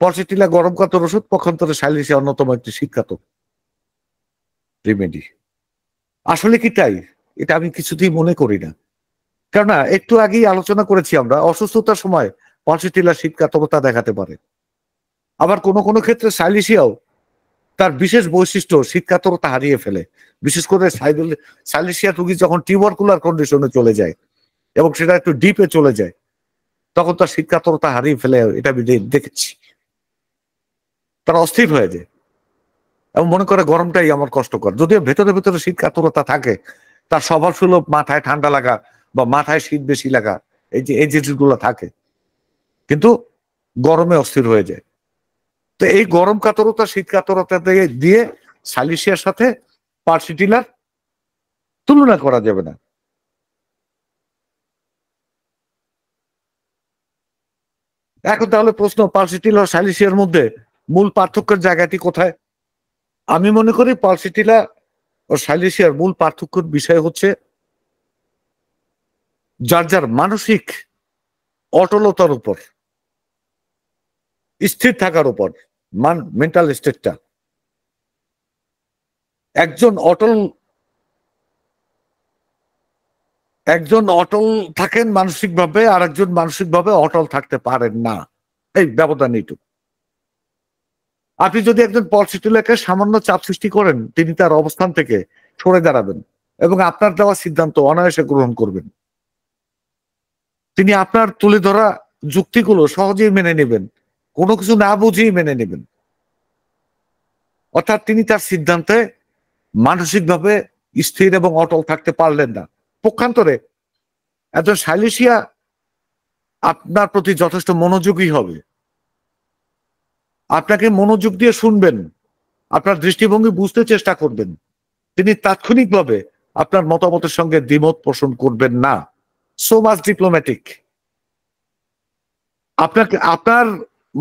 পালসিটিলা গরম কাতর ওষুধ, পক্ষান্তরে সাইলেশিয়া অন্যতম একটি শীতকাতর রেমেডি। আসলে কি তাই? এটা আমি কিছুতেই মনে করি না। কেননা একটু আগেই আলোচনা করেছি আমরা, অসুস্থতার সময় পালসিটিলা শীতকাতরতা দেখাতে পারে। আবার কোনো কোনো ক্ষেত্রে সাইলেশিয়াও তার বিশেষ বৈশিষ্ট্য শীতকাতরতা হারিয়ে ফেলে। বিশেষ করে সাইলেশিয়া রোগী যখন টিউবারকুলার কন্ডিশনে চলে যায় এবং সেটা একটু ডিপে চলে যায়, তখন তার শীতকাতরতা হারিয়ে ফেলে, এটা আমি দেখেছি। তারা অস্থির হয়ে যায় এবং মনে করে গরমটাই আমার কষ্টকর, যদিও ভেতরে ভেতরে শীতকাতরতা থাকে। তার স্বভাব সুলভ মাথায় ঠান্ডা লাগা বা মাথায় শীত বেশি লাগা, এই জিনিসগুলো থাকে, কিন্তু গরমে অস্থির হয়ে যায়। তো এই গরম কাতরতা শীত কাতরতা দিয়ে সাইলেশিয়ার সাথে পালসিটিলার তুলনা করা যাবে না। এখন তাহলে প্রশ্ন, পালসিটিলা ও সাইলেশিয়ার মধ্যে মূল পার্থক্যের জায়গাটি কোথায়? আমি মনে করি পালসিটিলা ও সাইলেশিয়ার মূল পার্থক্যের বিষয় হচ্ছে যার যার মানসিক অটলতার উপর, স্থির থাকার উপর, মেন্টাল স্টেটটা। একজন অটল থাকেন মানসিকভাবে, আর একজন মানসিকভাবে অটল থাকতে পারেন না, এই ব্যবধান এইটুকু। আপনি যদি একজন পালসিটিলাকে সামান্য চাপ সৃষ্টি করেন, তিনি তার অবস্থান থেকে সরে দাঁড়াবেন এবং আপনার দেওয়া সিদ্ধান্ত অনায়াসে গ্রহণ করবেন। তিনি আপনার তুলে ধরা যুক্তিগুলো সহজেই মেনে নেবেন, কোনো কিছু না বুঝেই মেনে নেবেন। অর্থাৎ তিনি তার সিদ্ধান্তে মানসিকভাবে স্থির এবং অটল থাকতে পারলেন না। পক্ষান্তরে একজন সাইলেশিয়া আপনার প্রতি যথেষ্ট মনোযোগী হবে, আপনাকে মনোযোগ দিয়ে শুনবেন, আপনার দৃষ্টিভঙ্গি বুঝতে চেষ্টা করবেন। তিনি তাৎক্ষণিকভাবে আপনার মতামতের সঙ্গে দ্বিমত পোষণ করবেন না। So much diplomatic. আপনার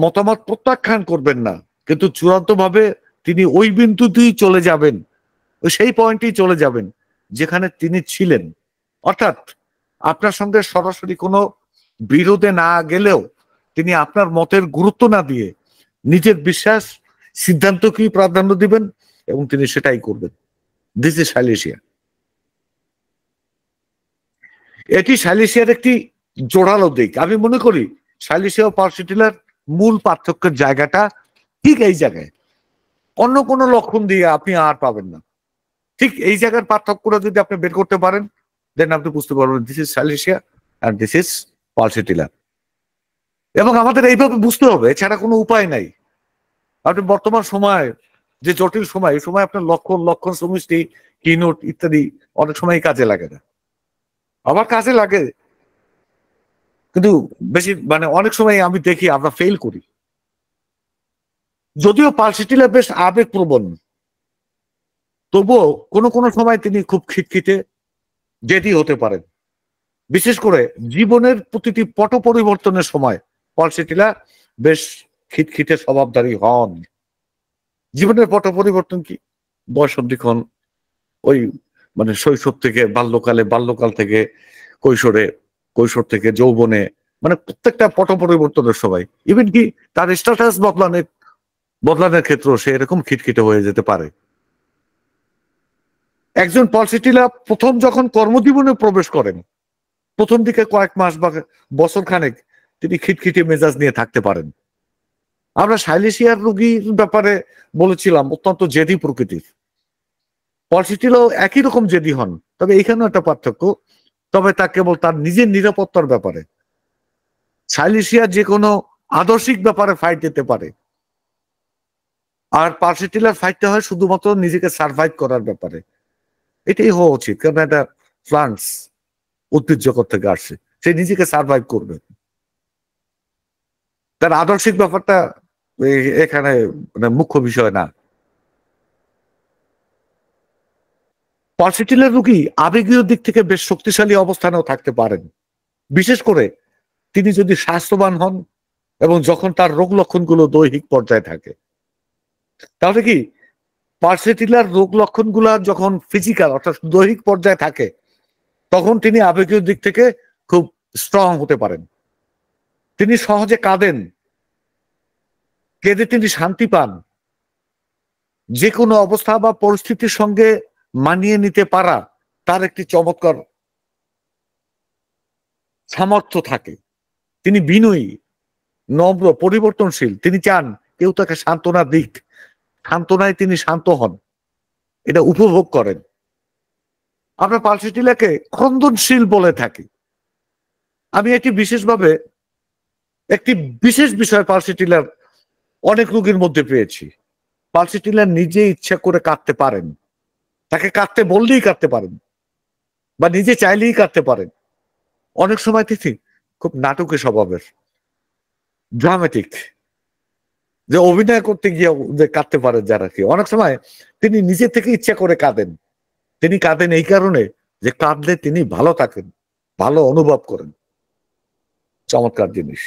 মতামত প্রত্যাখ্যান করবেন না, কিন্তু চূড়ান্তভাবে তিনি ওই বিন্দুতেই চলে যাবেন, সেই পয়েন্টেই চলে যাবেন যেখানে তিনি ছিলেন। অর্থাৎ আপনার সঙ্গে সরাসরি কোনো বিরোধে না গেলেও তিনি আপনার মতের গুরুত্ব না দিয়ে নিজের বিশ্বাস সিদ্ধান্তকেই প্রাধান্য দিবেন এবং তিনি সেটাই করবেন। This is সাইলেশিয়া। এটি সাইলেশিয়ার একটি জোরালো দিক। আমি মনে করি সাইলেশিয়া ও পালসিটিলার মূল পার্থক্যের জায়গাটা ঠিক এই জায়গায়। অন্য কোনো লক্ষণ দিয়ে আপনি আর পাবেন না। ঠিক এই জায়গার পার্থক্যটা যদি আপনি বের করতে পারেন, দেন আপনি বুঝতে পারবেন this is সাইলেশিয়া and this is pulsatilla. এবং আমাদের এইভাবে বুঝতে হবে, এছাড়া কোনো উপায় নাই। আপনি বর্তমান সময় যে জটিল সময়, এই সময় আপনার লক্ষণ লক্ষণ সমষ্টি কিনোট ইত্যাদি অনেক সময় কাজে লাগে না। আবার কাজে লাগে, কিন্তু বেশি অনেক সময় আমি দেখি আমরা ফেল করি। যদিও পালসিটিলা বেশ আবেগপ্রবণ, তবুও কোনো কোনো সময় তিনি খুব খিটখিটে জেদি হতে পারেন। বিশেষ করে জীবনের প্রতিটি পট পরিবর্তনের সময় পালসিটিলা বেশ খিটখিটে স্বভাবধারী হন। জীবনের পট পরিবর্তন কি? বয়সন্ধিক্ষণ, ওই শৈশব থেকে বাল্যকালে, বাল্যকাল থেকে কৈশোরে, কৈশোর থেকে যৌবনে, প্রত্যেকটা পট পরিবর্তনের সময়, ইভেন কি তার স্ট্যাটাস বদলানোর ক্ষেত্রেও সে এরকম খিটখিটে হয়ে যেতে পারে। একজন পালসিটিলা প্রথম যখন কর্মজীবনে প্রবেশ করেন, প্রথম দিকে কয়েক মাস বা বছর খানেক তিনি খিটখিটে মেজাজ নিয়ে থাকতে পারেন। আমরা সাইলেশিয়ার রোগীর ব্যাপারে বলেছিলাম অত্যন্ত জেদি প্রকৃতির। পালসিটিলাও একই রকম জেদি হন, তবে এইখানেও একটা পার্থক্য। তবে তা কেবল তার নিজের নিরাপত্তার ব্যাপারে। সাইলেশিয়া যে কোনো আদর্শিক ব্যাপারে ফাইট দিতে পারে, আর পালসিটিলার ফাইটটা হয় শুধুমাত্র নিজেকে সার্ভাইভ করার ব্যাপারে। এটাই হওয়া উচিত, কারণ এটা প্লান্টস, উদ্ভিদ জগৎ থেকে আসছে, সে নিজেকে সার্ভাইভ করবে। তার আদর্শিক ব্যাপারটা এখানে মুখ্য বিষয় না। পালসিটিলার রোগী আবেগীয় দিক থেকে বেশ শক্তিশালী অবস্থানেও থাকতে পারেন, বিশেষ করে তিনি যদি স্বাস্থ্যবান হন এবং যখন তার রোগ লক্ষণগুলো দৈহিক পর্যায়ে থাকে। তাহলে কি পালসিটিলার রোগ লক্ষণগুলো যখন ফিজিক্যাল অর্থাৎ দৈহিক পর্যায়ে থাকে, তখন তিনি আবেগীয় দিক থেকে খুব স্ট্রং হতে পারেন। তিনি সহজে কাঁদেন, কেঁদে তিনি শান্তি পান। যে কোনো অবস্থা বা পরিস্থিতির সঙ্গে মানিয়ে নিতে পারা তার একটি চমৎকার সামর্থ্য থাকে। তিনি বিনয়ী, নম্র, পরিবর্তনশীল। তিনি চান কেউ তাকে সান্ত্বনা দিক, সান্ত্বনায় তিনি শান্ত হন, এটা উপভোগ করেন। আমরা পালসিটিলাকে ক্রন্দনশীল বলে থাকি। আমি একটি বিশেষ বিষয় পালসিটিলার অনেক রোগীর মধ্যে পেয়েছি। পালসিটিলার নিজে ইচ্ছা করে কাঁদতে পারেন, তাকে কাঁদতে বললেই কাঁদতে পারেন, বা নিজে চাইলেই কাঁদতে পারেন। অনেক সময় তিনি খুব নাটকের স্বভাবের, ড্রামাটিক, যে অভিনয় করতে গিয়ে যে কাঁদতে পারেন যারা কি, অনেক সময় তিনি নিজে থেকে ইচ্ছা করে কাঁদেন। তিনি কাঁদেন এই কারণে যে কাঁদলে তিনি ভালো থাকেন, ভালো অনুভব করেন। চমৎকার জিনিস।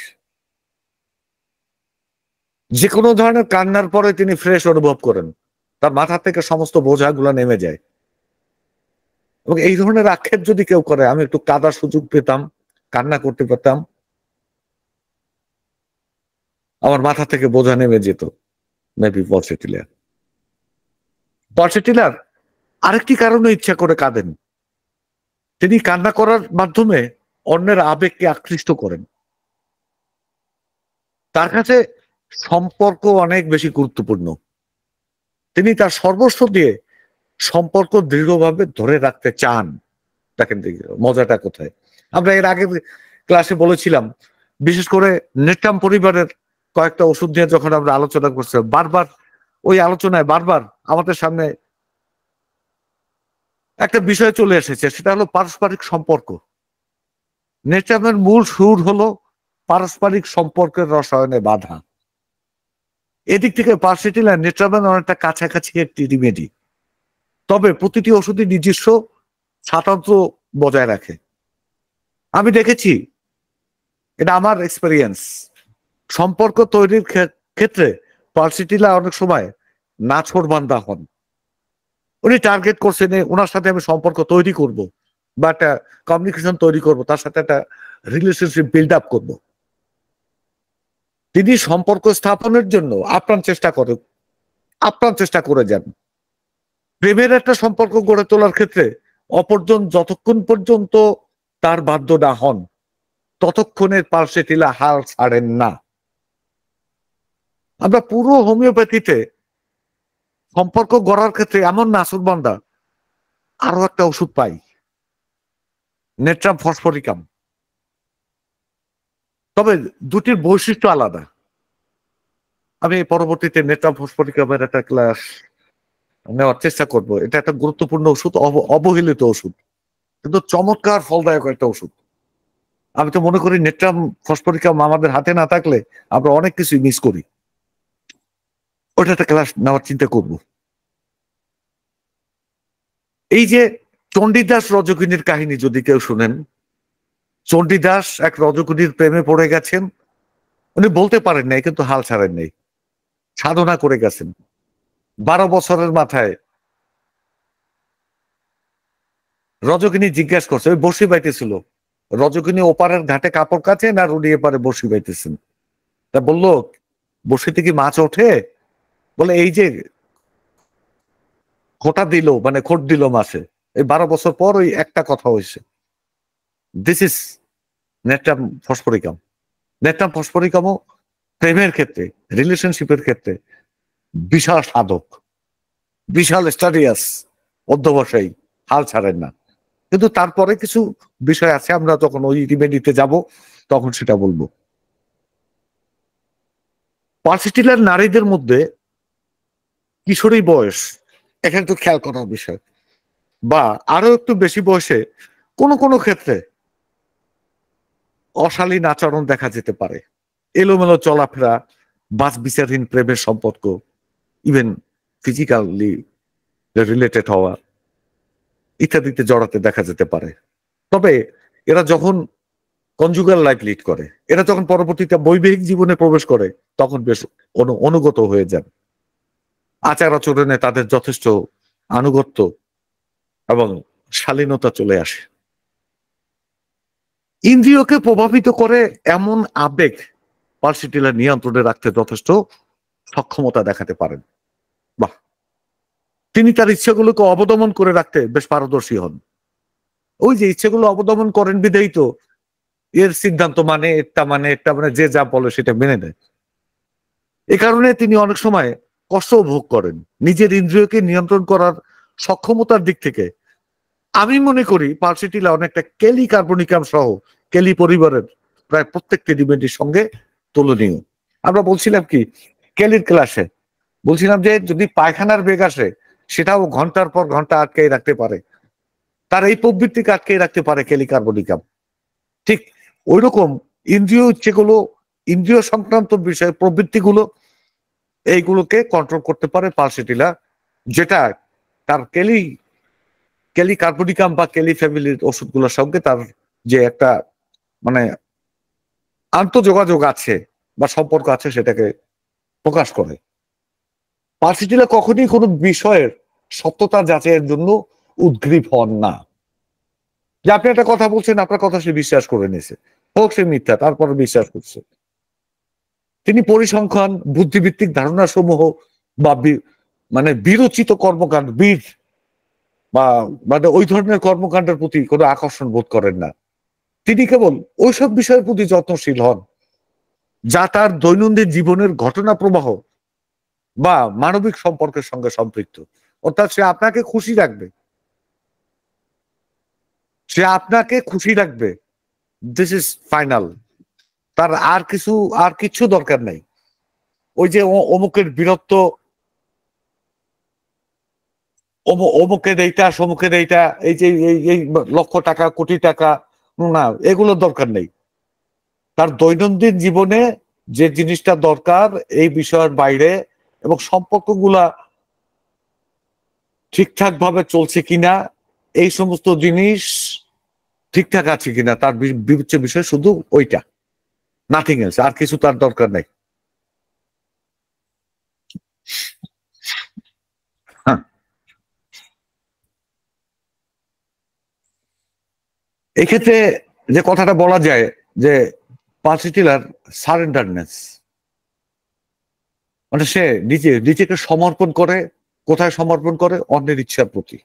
যে কোনো ধরনের কান্নার পরে তিনি ফ্রেশ অনুভব করেন, তার মাথা থেকে সমস্ত বোঝাগুলো নেমে যায়। এবং এই ধরনের আক্ষেপ যদি কেউ করে, আমি একটু কাঁদার সুযোগ পেতাম, কান্না করতে পারতাম, আমার মাথা থেকে বোঝা নেমে যেত। মেবি পালসিটিলার আরেকটি কারণে ইচ্ছা করে কাঁদেন। তিনি কান্না করার মাধ্যমে অন্যের আবেগকে আকৃষ্ট করেন। তার কাছে সম্পর্ক অনেক বেশি গুরুত্বপূর্ণ। তিনি তার সর্বস্ব দিয়ে সম্পর্ক দৃঢ়ভাবে ধরে রাখতে চান। দেখেন মজাটা কোথায়। আমরা এর আগে ক্লাসে বলেছিলাম, বিশেষ করে নেট্রাম পরিবারের কয়েকটা ওষুধ নিয়ে যখন আমরা আলোচনা করছিলাম, বারবার ওই আলোচনায় বারবার আমাদের সামনে একটা বিষয় চলে এসেছে, সেটা হলো পারস্পরিক সম্পর্ক। নেট্রামের মূল সুর হলো পারস্পরিক সম্পর্কের রসায়নে বাধা। এদিক থেকে পালসিটিলা নেট্রামের অনেকটা কাছাকাছি একটি রিমেডি। তবে প্রতিটি ওষুধই নিজস্ব স্বাতন্ত্র্য বজায় রাখে। আমি দেখেছি, এটা আমার এক্সপেরিয়েন্স, সম্পর্ক তৈরির ক্ষেত্রে পালসিটিলা অনেক সময় নাছোড়বান্দা হন। উনি টার্গেট করছেন ওনার সাথে আমি সম্পর্ক তৈরি করব, বা একটা কমিউনিকেশন তৈরি করব, তার সাথে একটা রিলেশনশিপ বিল্ড আপ করবো। তিনি সম্পর্ক স্থাপনের জন্য আপ্রাণ চেষ্টা করে যান। প্রেমের একটা সম্পর্ক গড়ে তোলার ক্ষেত্রে অপরজন যতক্ষণ পর্যন্ত তার বাধ্য না হন, ততক্ষণের পার্সিটিলা হাল ছাড়েন না। আমরা পুরো হোমিওপ্যাথিতে সম্পর্ক গড়ার ক্ষেত্রে এমন নাসুরবান্দা আরো একটা ওষুধ পাই, নেট্রাম ফসফরিকাম। তবে দুটির বৈশিষ্ট্য আলাদা। আমি পরবর্তীতে নেট্রাম ফসফরিকামের একটা ক্লাস নেওয়ার চেষ্টা করব। এটা একটা গুরুত্বপূর্ণ ওষুধ, অবহেলিত ওষুধ, কিন্তু চমৎকার ফলদায়ক একটা ওষুধ। আমি তো মনে করি নেট্রাম ফসফরিকাম আমাদের হাতে না থাকলে আমরা অনেক কিছুই মিস করি। ওটা একটা ক্লাস নেওয়ার চিন্তা করব। এই যে চণ্ডীদাস রজকিনীর কাহিনী যদি কেউ শুনেন, চণ্ডীদাস এক রজকিনীর প্রেমে পড়ে গেছেন। উনি বলতে পারেন নাই, কিন্তু হাল ছাড়েন নাই, সাধনা করে গেছেন। 12 বছরের মাথায় রজকিনী জিজ্ঞেস করছে, ওই বসি বাইতেছিল, রজকিনী ওপারের ঘাটে কাপড় কাচে না উনি এপারে বসি বাইতেছেন। তা বললো, বসিতে কি মাছ ওঠে? বলে এই যে খোটা দিল, মানে খোট দিল মাছে। এই 12 বছর পর ওই একটা কথা হয়েছে। This is Natrum Phosphoricum. Natrum ফসফরিকামও প্রেমের ক্ষেত্রে, রিলেশনশিপের ক্ষেত্রে বিশাল সাধক, বিশাল স্টাডিয়াস, অধ্যবসায়ী, হাল ছাড়েন না। কিন্তু তারপরে কিছু বিষয় আছে, আমরা যখন ওই রিমেডিতে যাব তখন সেটা বলবো। পার্সিটিলার নারীদের মধ্যে কিশোরী বয়স এখানে তো খেয়াল করার বিষয়, বা আরো একটু বেশি বয়সে কোন কোন ক্ষেত্রে অশালীন আচরণ দেখা যেতে পারে, এলোমেলো চলাফেরা, বাছ বিচারহীন প্রেমের সম্পর্ক, ইভেন ফিজিক্যালি রিলেটেড হওয়া ইত্যাদিতে জড়াতে দেখা যেতে পারে। তবে এরা যখন কনজুগাল লাইফ লিড করে, এরা যখন পরবর্তীতে বৈবাহিক জীবনে প্রবেশ করে, তখন বেশ অনুগত হয়ে যান। আচার আচরণে তাদের যথেষ্ট আনুগত্য এবং শালীনতা চলে আসে। ইন্দ্রিয়কে প্রভাবিত করে এমন আবেগ পার্সিটিলা নিয়ন্ত্রণে রাখতে যথেষ্ট সক্ষমতা দেখাতে পারেন। বাহ! তিনি তার ইচ্ছেগুলোকে অবদমন করে রাখতে বেশ পারদর্শী হন। ওই যে ইচ্ছেগুলো অবদমন করেন বিধায়ী তো এর সিদ্ধান্ত মানে এটা মানে যে যা বলে সেটা মেনে নেয়। এ কারণে তিনি অনেক সময় কষ্ট ভোগ করেন। নিজের ইন্দ্রিয়কে নিয়ন্ত্রণ করার সক্ষমতার দিক থেকে আমি মনে করি পার্সিটিলা অনেকটা কেলি কার্বনিকাম সহ কেলি পরিবারের প্রায় প্রত্যেকটি এলিমেন্টের সঙ্গে তুলনীয়। আমরা বলছিলাম কি কেলির ক্লাসে, বলছিলাম যে যদি পায়খানার বেগ আসে সেটাও ঘন্টার পর ঘন্টা আটকে রাখতে পারে, তার এই প্রবৃত্তিকে আটকে রাখতে পারে কেলি কার্বনিকাম। ঠিক ওই রকম ইন্দ্রিয় ইচ্ছেগুলো, ইন্দ্রিয় সংক্রান্ত বিষয় প্রবৃত্তিগুলো, এইগুলোকে কন্ট্রোল করতে পারে পালসিটিলা, যেটা তার কেলি কেলি কার্বনিকাম বা কেলি ফ্যামিলির ওষুধগুলোর সঙ্গে তার যে একটা মানে আন্তঃযোগাযোগ আছে বা সম্পর্ক আছে সেটাকে প্রকাশ করে। পালসিটিলা কখনই কোনো বিষয়ের সত্যতা যাচাইয়ের জন্য উদ্গ্রীব হন না। যে আপনি একটা কথা বলছেন, আপনার কথা সে বিশ্বাস করে নিয়েছে, হোক সে মিথ্যা, তারপরে বিশ্বাস করছে। তিনি পরিসংখ্যান, বুদ্ধিভিত্তিক ধারণা সমূহ বা মানে বিরচিত কর্মকাণ্ড, বা মানে ওই ধরনের কর্মকাণ্ডের প্রতি কোনো আকর্ষণ বোধ করেন না। তিনি কেবল ওইসব বিষয়ের প্রতি যত্নশীল হন যা তার দৈনন্দিন জীবনের ঘটনা প্রবাহ বা মানবিক সম্পর্কের সঙ্গে সম্পৃক্ত। অর্থাৎ সে আপনাকে খুশি রাখবে, সে আপনাকে খুশি রাখবে, দিস ইজ ফাইনাল। তার আর কিছু দরকার নাই। ওই যে অমুকের বীরত্ব, অমুকের এইটা, সমুখের এইটা, এই যে এই লক্ষ টাকা, কোটি টাকা, না, এগুলোর দরকার নেই। তার দৈনন্দিন জীবনে যে জিনিসটা দরকার এই বিষয়ের বাইরে, এবং সম্পর্কগুলা ঠিকঠাক ভাবে চলছে কিনা, এই সমস্ত জিনিস ঠিকঠাক আছে কিনা, তার বিবেচ্য বিষয় শুধু ওইটা, নাথিং এলস, আর কিছু তার দরকার নেই। হ্যাঁ, এই ক্ষেত্রে যে কথাটা বলা যায় যে পালসিটিলার সারেন্ডারনেস, মানে সে নিজেকে সমর্পণ করে। কোথায় সমর্পণ করে? অন্যের ইচ্ছার প্রতি।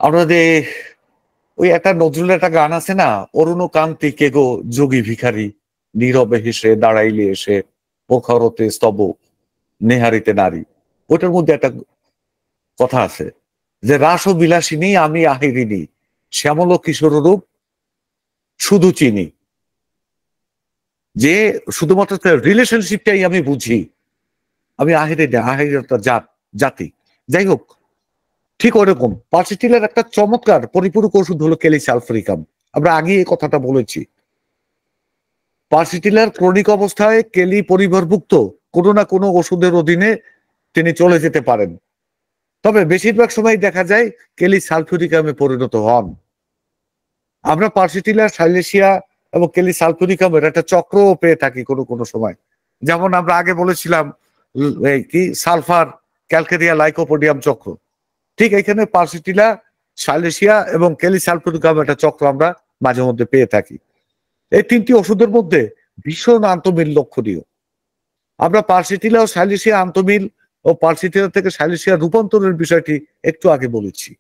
আমরা যে ওই একটা নজরুলের একটা গান আছে না, অরুণ কান্তি কে গো যোগী ভিখারি, নীরবে হেসে দাঁড়াইলে এসে প্রখরতে স্তব নেহারিতে নারী। ওটার মধ্যে একটা কথা আছে যে রাস বিলাসিনী আমি আহিরিনী, শ্যামল কিশোর রূপ শুধু চিনি। যে শুধুমাত্র রিলেশনশিপটাই আমি বুঝি, আমি আহিরি না, আহিরি একটা জাতি। যাই হোক, ঠিক ওরকম পালসিটিলার একটা চমৎকার পরিপূরক ওষুধ হলো ক্যালিসালফেরিকাম। আমরা আগে এই কথাটা বলেছি। পালসিটিলার ক্রনিক অবস্থায় কেলি পরিবারভুক্ত কোনো না কোনো ওষুধের অধীনে তিনি চলে যেতে পারেন। তবে বেশিরভাগ সময় দেখা যায় ক্যালিসালফেরিকামে পরিণত হন। আমরা পালসিটিলার, সাইলেশিয়া এবং ক্যালিসালফেরিকামের একটা চক্রও পেয়ে থাকি কোনো কোনো সময়। যেমন আমরা আগে বলেছিলাম কি সালফার ক্যালকেরিয়া লাইকোপোডিয়াম চক্র। ঠিক এখানে পালসিটিলা, সাইলেশিয়া এবং ক্যালিসালফেরিকাম একটা চক্র আমরা মাঝে মধ্যে পেয়ে থাকি। এই তিনটি ওষুধের মধ্যে ভীষণ আন্তঃমিল লক্ষণীয়। আমরা পালসিটিলা ও সাইলেশিয়া আন্তঃমিল ও পালসিটিলা থেকে সাইলেশিয়া রূপান্তরের বিষয়টি একটু আগে বলেছি।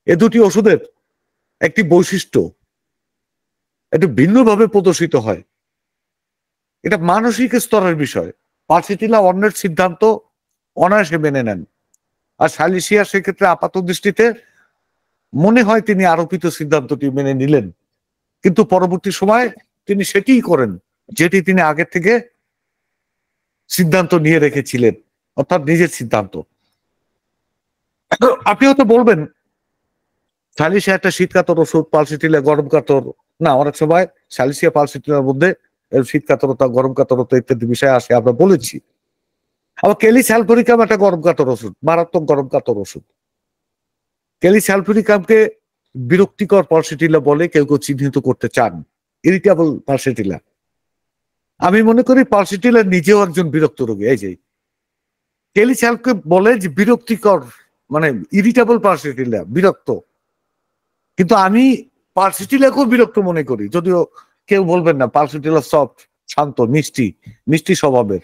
এ দুটি ওষুধের একটি বৈশিষ্ট্য একটু ভিন্নভাবে প্রদর্শিত হয়। এটা মানসিক স্তরের বিষয়। পালসিটিলা অন্যের সিদ্ধান্ত অনায়াসে মেনে নেন, আর সাইলেশিয়া সেক্ষেত্রে আপাত দৃষ্টিতে মনে হয় তিনি আরোপিত সিদ্ধান্তটি মেনে নিলেন, কিন্তু পরবর্তী সময় তিনি সেটিই করেন যেটি তিনি আগে থেকে সিদ্ধান্ত নিয়ে রেখেছিলেন, অর্থাৎ নিজের সিদ্ধান্ত। আপনি হয়তো বলবেন সালিসিয়া একটা শীতকাতর ওষুধ, পালসিটিলা গরম কাতর। না, অনেক সময় সালিসিয়া পালসিটিলার মধ্যে শীত কাতরতা, গরম কাতরতা ইত্যাদি বিষয় আসে, আমরা বলেছি। আবার ক্যালিসালফেরিকাম একটা গরম কাতর ওষুধ, মারাত্মক গরম কাতর ওষুধ। ক্যালিসালফেরিকামকে বিরক্তিকর পালসিটিলা বলে কেউ কেউ চিহ্নিত করতে চান, ইরিটেবল পালসিটিলা। আমি মনে করি পালসিটিলা নিজেও একজন বিরক্ত রোগী। এই যে ক্যালিসালকে বলে যে বিরক্তিকর, মানে ইরিটেবল পালসিটিলা, বিরক্ত। কিন্তু আমি পালসিটিলাকেও বিরক্ত মনে করি, যদিও কেউ বলবেন না পালসিটিলা সফট, শান্ত, মিষ্টি, মিষ্টি স্বভাবের।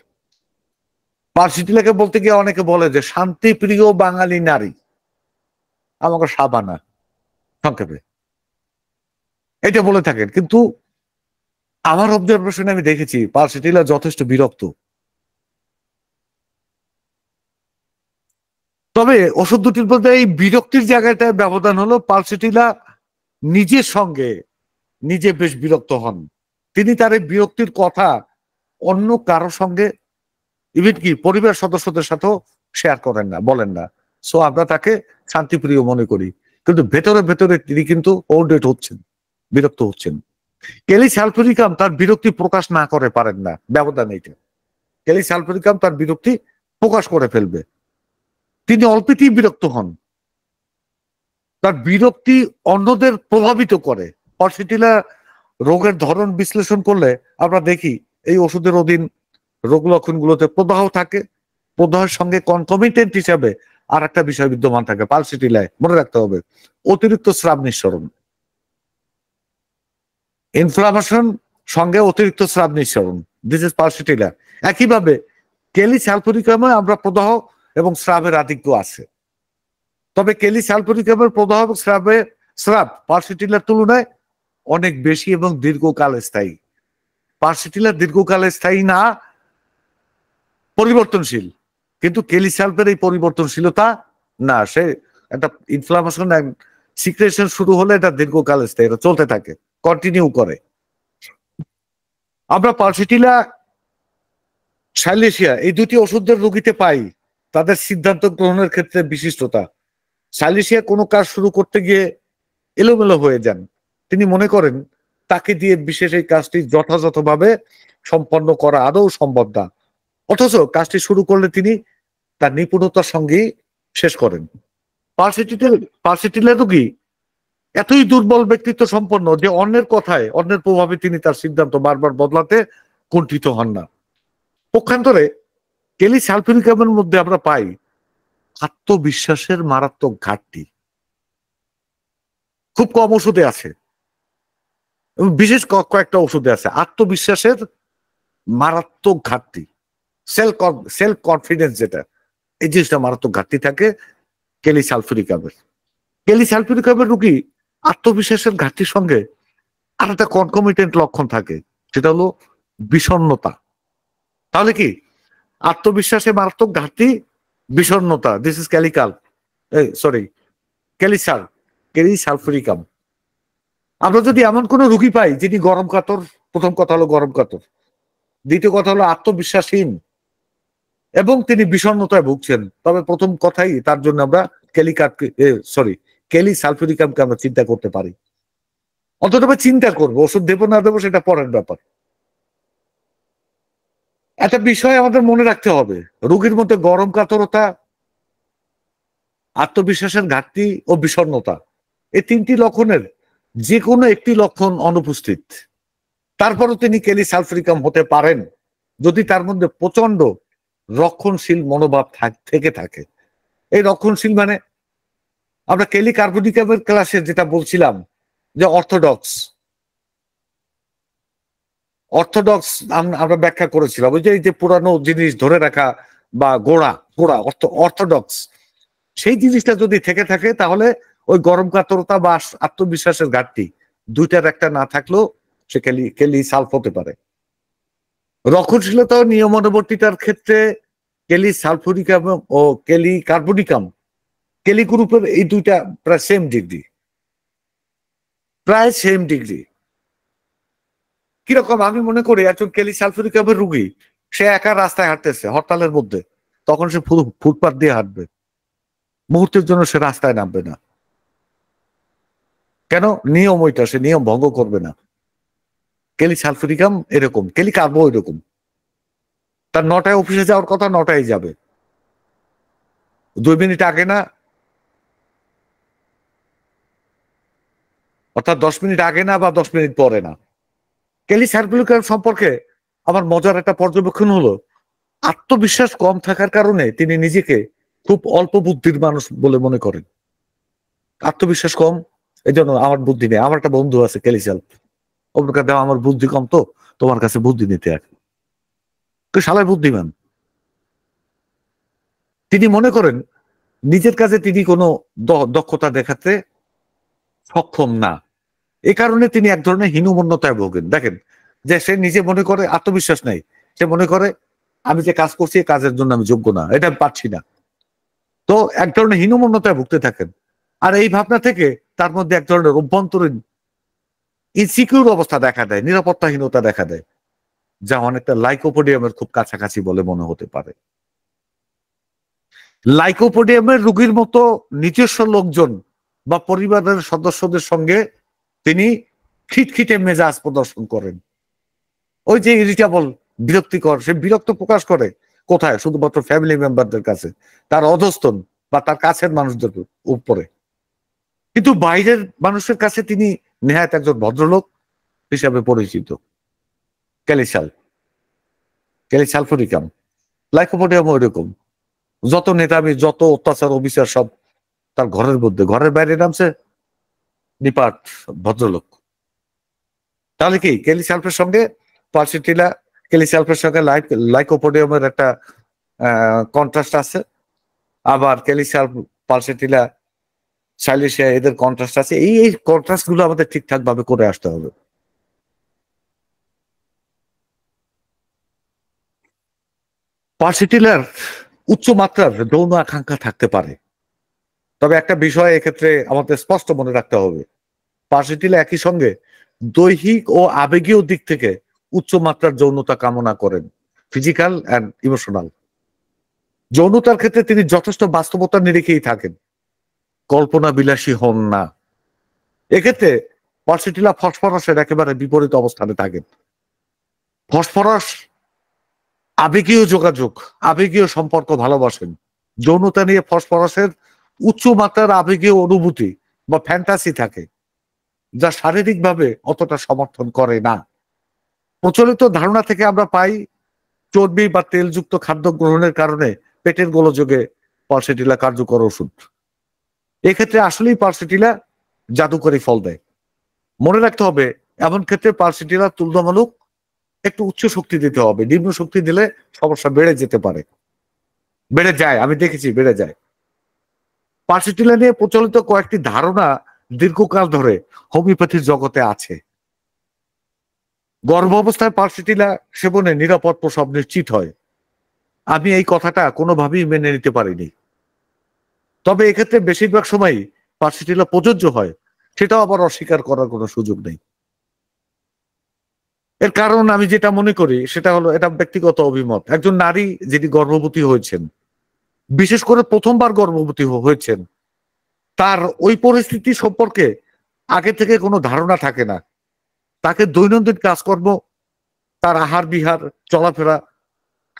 পালসিটিলাকে বলতে গিয়ে অনেকে বলে যে শান্তি প্রিয় বাঙালি নারী, আমাকে সাবানা সংক্ষেপে এটা বলে থাকেন। কিন্তু আমার অবজারভেশনে আমি দেখেছি পালসিটিলা যথেষ্ট বিরক্ত। তবে ওষুধ দুটির মধ্যে এই বিরক্তির জায়গাটায় ব্যবধান হলো পালসিটিলা নিজের সঙ্গে নিজে বেশ বিরক্ত হন। তিনি তার এই বিরক্তির কথা অন্য কারো সঙ্গে, ইভেন কি পরিবার সদস্যদের সাথেও শেয়ার করেন না, বলেন না। সো আমরা তাকে শান্তিপ্রিয় মনে করি, কিন্তু ভেতরে ভেতরে তিনি কিন্তু ওল্ডেড হচ্ছেন, বিরক্ত হচ্ছেন। ক্যালিসালফেরিকাম তার বিরক্তি প্রকাশ না করে পারেন না, ব্যবধান এইটা। ক্যালিসালফেরিকাম তার বিরক্তি প্রকাশ করে ফেলবে, তিনি অল্পেতেই বিরক্ত হন, তার বিরক্তি অন্যদের প্রভাবিত করে। পালসিটিলা রোগের ধরন বিশ্লেষণ করলে আমরা দেখি এই ওষুধের অধীন রোগ লক্ষণগুলোতে প্রদাহ থাকে। প্রদাহের সঙ্গে কনকমিটেন্ট হিসাবে আর একটা বিষয় বিদ্যমান থাকে পালসিটিলায়, মনে রাখতে হবে, অতিরিক্ত স্রাব নিঃসরণ। ইনফ্লামেশন সঙ্গে অতিরিক্ত স্রাব নিঃসরণ, দিস ইজ পালসিটিলা। একইভাবে ক্যালিসালফেরিকামে আমরা প্রদাহ এবং স্রাবের আধিক্য আছে। তবে ক্যালিসালফেরিকামের প্রদাহ এবং স্রাব পালসিটিলার তুলনায় অনেক বেশি এবং দীর্ঘকাল স্থায়ী। পালসিটিলা দীর্ঘকালে স্থায়ী না, পরিবর্তনশীল, কিন্তু ক্যালিসালফের এই পরিবর্তনশীলতা না। সে একটা ইনফ্লামেশন সিক্রেশন শুরু হলে এটা দীর্ঘকাল স্থায়ী, এটা চলতে থাকে, কন্টিনিউ করে। আমরা পালসিটিলা, সাইলেশিয়া এই দুটি ওষুধের রোগীতে পাই তাদের সিদ্ধান্ত গ্রহণের ক্ষেত্রে বিশিষ্টতা। সাইলেশিয়া কোনো কাজ শুরু করতে গিয়ে এলোমেলো হয়ে যান, তিনি মনে করেন তাকে দিয়ে বিশেষ এই কাজটি যথাযথভাবে সম্পন্ন করা আদৌ সম্ভব না, অথচ কাজটি শুরু করলে তিনি তার নিপুণতার সঙ্গেই শেষ করেন। পালসিটিলা রোগী এতই দুর্বল ব্যক্তিত্ব সম্পন্ন যে অন্যের কথায়, অন্যের প্রভাবে তিনি তার সিদ্ধান্ত বারবার বদলাতে কুণ্ঠিত হন না। পক্ষান্তরে ক্যালিসালফেরিকামের মধ্যে আমরা পাই আত্মবিশ্বাসের মারাত্মক ঘাটতি। খুব কম ওষুধে আছে, এবং বিশেষ কয়েকটা ওষুধে আছে আত্মবিশ্বাসের মারাত্মক ঘাটতি, সেলফ কনফিডেন্স, যেটা এই জিনিসটা মারাত্মক ঘাটতি থাকে ক্যালিসালফিউরিকামের। ক্যালিসালফিউরিকামের রোগী আত্মবিশ্বাসের ঘাটতির সঙ্গে আর একটা কনকমিটেন্ট লক্ষণ থাকে, সেটা হলো বিষণ্ণতা। তাহলে কি আত্মবিশ্বাসে মারাত্মক ঘাটতি, বিষণ্ণতা, দিস ইজ ক্যালিসালফিউরিকাম। আমরা যদি এমন কোন রোগী পাই যিনি গরম কাতর, প্রথম কথা হলো গরম কাতর, দ্বিতীয় কথা হলো আত্মবিশ্বাসহীন এবং তিনি বিষণ্ণতায় ভুগছেন, তবে প্রথম কথাই তার জন্য আমরা ক্যালিসালফিউরিকামকে আমরা চিন্তা করতে পারি। অন্তত চিন্তা করবো, ওষুধ দেবো না দেবো সেটা পরের ব্যাপার। একটা বিষয় আমাদের মনে রাখতে হবে, রোগীর মধ্যে গরম কাতরতা, আত্মবিশ্বাসের ঘাটতি ও বিষণ্ণতা, এই তিনটি লক্ষণের যে কোনো একটি লক্ষণ অনুপস্থিত, তারপরও তিনি ক্যালিসালফিউরিকাম হতে পারেন যদি তার মধ্যে প্রচন্ড রক্ষণশীল মনোভাব থেকে থাকে। এই রক্ষণশীল মানে আমরা ক্যালিকার্বোনিকামের ক্লাসে যেটা বলছিলাম যে অর্থোডক্স আমরা ব্যাখ্যা করেছিলাম, ওই যে পুরানো জিনিস ধরে রাখা বা গোড়া অর্থোডক্স, সেই জিনিসটা যদি থেকে থাকে তাহলে ওই গরম কাতরতা বা আত্মবিশ্বাসের ঘাটতি দুইটার একটা না থাকলেও সে ক্যালিসালফ হতে পারে। রক্ষণশীলতা ও নিয়মানুবর্তিতার ক্ষেত্রে ক্যালিসালফিউরিকাম ও ক্যালিকার্বোনিকাম, ক্যালি গ্রুপের এই দুইটা প্রায় সেম ডিগ্রি। কিরকম আমি মনে করি একজন ক্যালিসালফিউরিকামের রুগী, সে একা রাস্তায় হাঁটতেছে হরতালের মধ্যে, তখন সে ফুটপাথ দিয়ে হাঁটবে, মুহূর্তের জন্য সে রাস্তায় নামবে না। কেন? নিয়ম ওইটা, সে নিয়ম ভঙ্গ করবে না। ক্যালিসালফিউরিকাম এরকম, ক্যালিকার্বো এরকম, তার 9টায় অফিসে যাওয়ার কথা 9টায় যাবে, 2 মিনিট আগে না, অর্থাৎ 10 মিনিট আগে না বা 10 মিনিট পরে না। ক্যালিসালফিউরিকাম সম্পর্কে আমার মজার একটা পর্যবেক্ষণ হলো, আত্মবিশ্বাস কম থাকার কারণে তিনি নিজেকে খুব অল্প বুদ্ধির মানুষ বলে মনে করেন। আত্মবিশ্বাস কম, এই জন্য আমার বুদ্ধি নেই। আমার একটা বন্ধু আছে ক্যালিসালফ, ওর কাছে আমার বুদ্ধি কম, তো তোমার কাছে বুদ্ধি নিতে আর শালায় বুদ্ধিমান। তিনি মনে করেন নিজের কাছে তিনি কোনো দক্ষতা দেখাতে সক্ষম না, এই কারণে তিনি এক ধরনের হীনমন্যতায় ভোগেন। দেখেন যে সে নিজে মনে করে আত্মবিশ্বাস নাই, সে মনে করে আমি যে কাজ করছি এই কাজের জন্য আমি যোগ্য না, এটা আমি পারছি না, তো এক ধরনের হীনমন্যতায় ভুগতে থাকেন। আর এই ভাবনা থেকে তার মধ্যে এক ধরনের অভ্যন্তরীণ ইনসিকিউর অবস্থা দেখা দেয়, নিরাপত্তাহীনতা দেখা দেয়, যা অনেকটা লাইকোপোডিয়ামের খুব কাছাকাছি বলে মনে হতে পারে। লাইকোপোডিয়ামের রোগীর মতো নিজস্ব লোকজন বা পরিবারের সদস্যদের সঙ্গে তিনি খিটখিটে মেজাজ প্রদর্শন করেন। ওই যে ইরিটেবল, বিরক্তিকর, সে বিরক্ত প্রকাশ করে কোথায়? শুধুমাত্র ফ্যামিলি মেম্বারদের কাছে, তার অধস্তন বা তার কাছের মানুষদের উপরে। কিন্তু বাইরের মানুষের কাছে তিনি নেহাত একজন ভদ্রলোক হিসাবে পরিচিত। ক্যালিসালফিউরিকাম, লাইকোপোডিয়াম ওইরকম, যত নেতামি, যত অত্যাচার অবিচার সব তার ঘরের মধ্যে, ঘরের বাইরে নামছে নিপাট ভদ্রলোক। তাহলে কি ক্যালিসালফের সঙ্গে পালসিটিলা, ক্যালিসালফের সঙ্গে লাইকোপোডিয়ামের একটা কন্ট্রাস্ট আছে, আবার ক্যালিসালফ, পালসিটিলা, সাইলেশিয়া এদের কন্ট্রাস্ট আছে। এই কন্ট্রাস্ট গুলো আমাদের ঠিকঠাক ভাবে করে আসতে হবে। পালসিটিলার উচ্চ মাত্রার যৌন আকাঙ্ক্ষা থাকতে পারে, তবে একটা বিষয় এক্ষেত্রে আমাদের স্পষ্ট মনে রাখতে হবে, পালসিটিলা একই সঙ্গে দৈহিক ও আবেগীয় দিক থেকে উচ্চ মাত্রার যৌনতা কামনা করেন, ফিজিক্যাল অ্যান্ড ইমোশনাল। যৌনতার ক্ষেত্রে তিনি যথেষ্ট বাস্তবতার নিরিখেই থাকেন, কল্পনা বিলাসী হন না। এক্ষেত্রে পালসিটিলা ফসফরাসের একেবারে বিপরীত অবস্থানে থাকেন। ফসফরাস আবেগীয় যোগাযোগ, আবেগীয় সম্পর্ক ভালোবাসেন। যৌনতা নিয়ে ফসফরাসের উচ্চ মাত্রার আবেগীয় অনুভূতি বা ফ্যান্টাসি থাকে, যা শারীরিকভাবে অতটা সমর্থন করে না। প্রচলিত ধারণা থেকে আমরা পাই চর্বি বা তেলযুক্ত খাদ্য গ্রহণের কারণে পেটের গোলযোগে পালসিটিলা কার্যকর ওষুধ। এক্ষেত্রে আসলেই পালসিটিলা জাদুকরী ফল দেয়। মনে রাখতে হবে এমন ক্ষেত্রে পালসিটিলা তুলনামূলক একটু উচ্চ শক্তি দিতে হবে, নিম্ন শক্তি দিলে সমস্যা বেড়ে যেতে পারে, বেড়ে যায়, আমি দেখেছি বেড়ে যায়। পালসিটিলা নিয়ে প্রচলিত কয়েকটি ধারণা দীর্ঘকাল ধরে হোমিওপ্যাথির জগতে আছে। গর্ভ অবস্থায় পালসিটিলা সেবনে নিরাপদ প্রসব নিশ্চিত হয়। আমি এই কথাটা কোনোভাবেই মেনে নিতে পারিনি। তবে এক্ষেত্রে বেশিরভাগ সময়ই পালসিটিলা প্রযোজ্য হয়, সেটাও আবার অস্বীকার করার কোনো সুযোগ নেই। এর কারণ আমি যেটা মনে করি সেটা হলো, এটা ব্যক্তিগত অভিমত। একজন নারী যিনি গর্ভবতী হয়েছেন, বিশেষ করে প্রথমবার গর্ভবতী হয়েছেন, তার ওই পরিস্থিতি সম্পর্কে আগে থেকে কোনো ধারণা থাকে না। তাকে দৈনন্দিন কাজকর্ম, তার আহার বিহার, চলাফেরা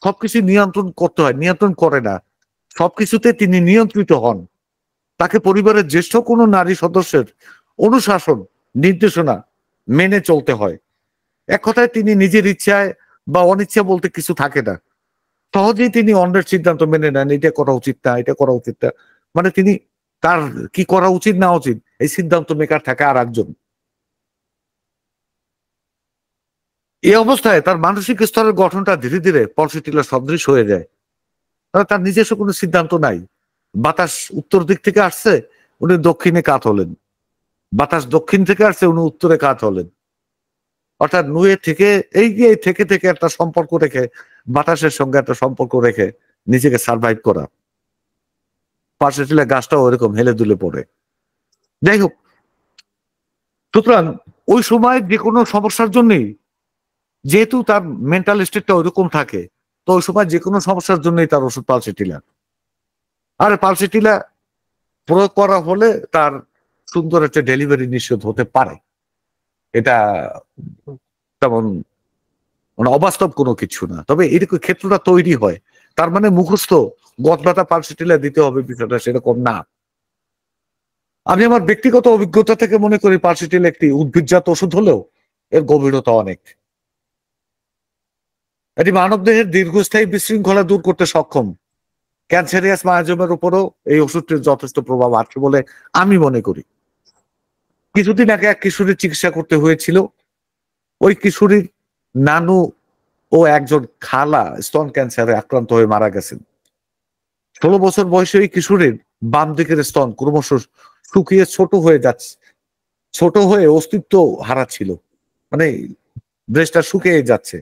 সবকিছু নিয়ন্ত্রণ করতে হয়, নিয়ন্ত্রণ করে না। সবকিছুতে তিনি নিয়ন্ত্রিত হন। তাকে পরিবারের জ্যেষ্ঠ কোনো নারী সদস্যের অনুশাসন, নির্দেশনা মেনে চলতে হয়। এক কথায় তিনি নিজের ইচ্ছায় বা অনিচ্ছা বলতে কিছু থাকে না। সহজেই তিনি অন্যের সিদ্ধান্ত মেনে নেন, এটা করা উচিত না, এটা করা উচিত না। মানে তিনি, তার কি করা উচিত না উচিত এই সিদ্ধান্ত মেকার থাকে আর একজন। এই অবস্থায় তার মানসিক স্তরের গঠনটা ধীরে ধীরে পালসিটিলা সদৃশ হয়ে যায়। তার নিজস্ব কোনো সিদ্ধান্ত নাই। বাতাস উত্তর দিক থেকে আসছে, উনি দক্ষিণে কাত হলেন। বাতাস দক্ষিণ থেকে আসছে, উনি উত্তরে কাত হলেন। অর্থাৎ নুয়ে থেকে, এই যে থেকে থেকে একটা সম্পর্ক রেখে, বাতাসের সঙ্গে একটা সম্পর্ক রেখে নিজেকে সার্ভাইভ করা। পালসিটিলা গাছটাও ওরকম হেলে দুলে পড়ে। যাই হোক, সুতরাং ওই সময় যে কোনো সমস্যার জন্যই, যেহেতু তার মেন্টাল স্টেটটা ওইরকম থাকে, তো ওই সময় যে কোনো সমস্যার জন্যই তার ওষুধ পালসিটিলা। আর পালসিটিলা প্রয়োগ করা হলে তার সুন্দর একটা ডেলিভারি নিশ্চিত হতে পারে। এটা তেমন মানে অবাস্তব কোনো কিছু না। তবে এরকম ক্ষেত্রটা তৈরি হয়, তার মানে মুখস্থ গদবাতা পালসিটিলা দিতে হবে বিষয়টা সেরকম না। আমি আমার ব্যক্তিগত অভিজ্ঞতা থেকে মনে করি পালসিটিলা একটি উদ্ভিদজাত ওষুধ হলেও এর গভীরতা অনেক। এটি মানবদেহের দীর্ঘস্থায়ী বিশৃঙ্খলা দূর করতে সক্ষম। ক্যান্সারিয়াস মায়াজমের উপরও এই ওষুধটির যথেষ্ট প্রভাব আছে বলে আমি মনে করি। কিছুদিন আগে এক কিশোরীর চিকিৎসা করতে হয়েছিল। ওই কিশোরীর নানু ও একজন খালা স্তন ক্যান্সারে আক্রান্ত হয়ে মারা গেছেন। 16 বছর বয়সে ওই কিশোরীর বাম দিকের স্তন ক্রমশ শুকিয়ে ছোট হয়ে যাচ্ছে, ছোট হয়ে অস্তিত্ব হারাচ্ছিল। মানে ব্রেস্টটা শুকিয়ে যাচ্ছে।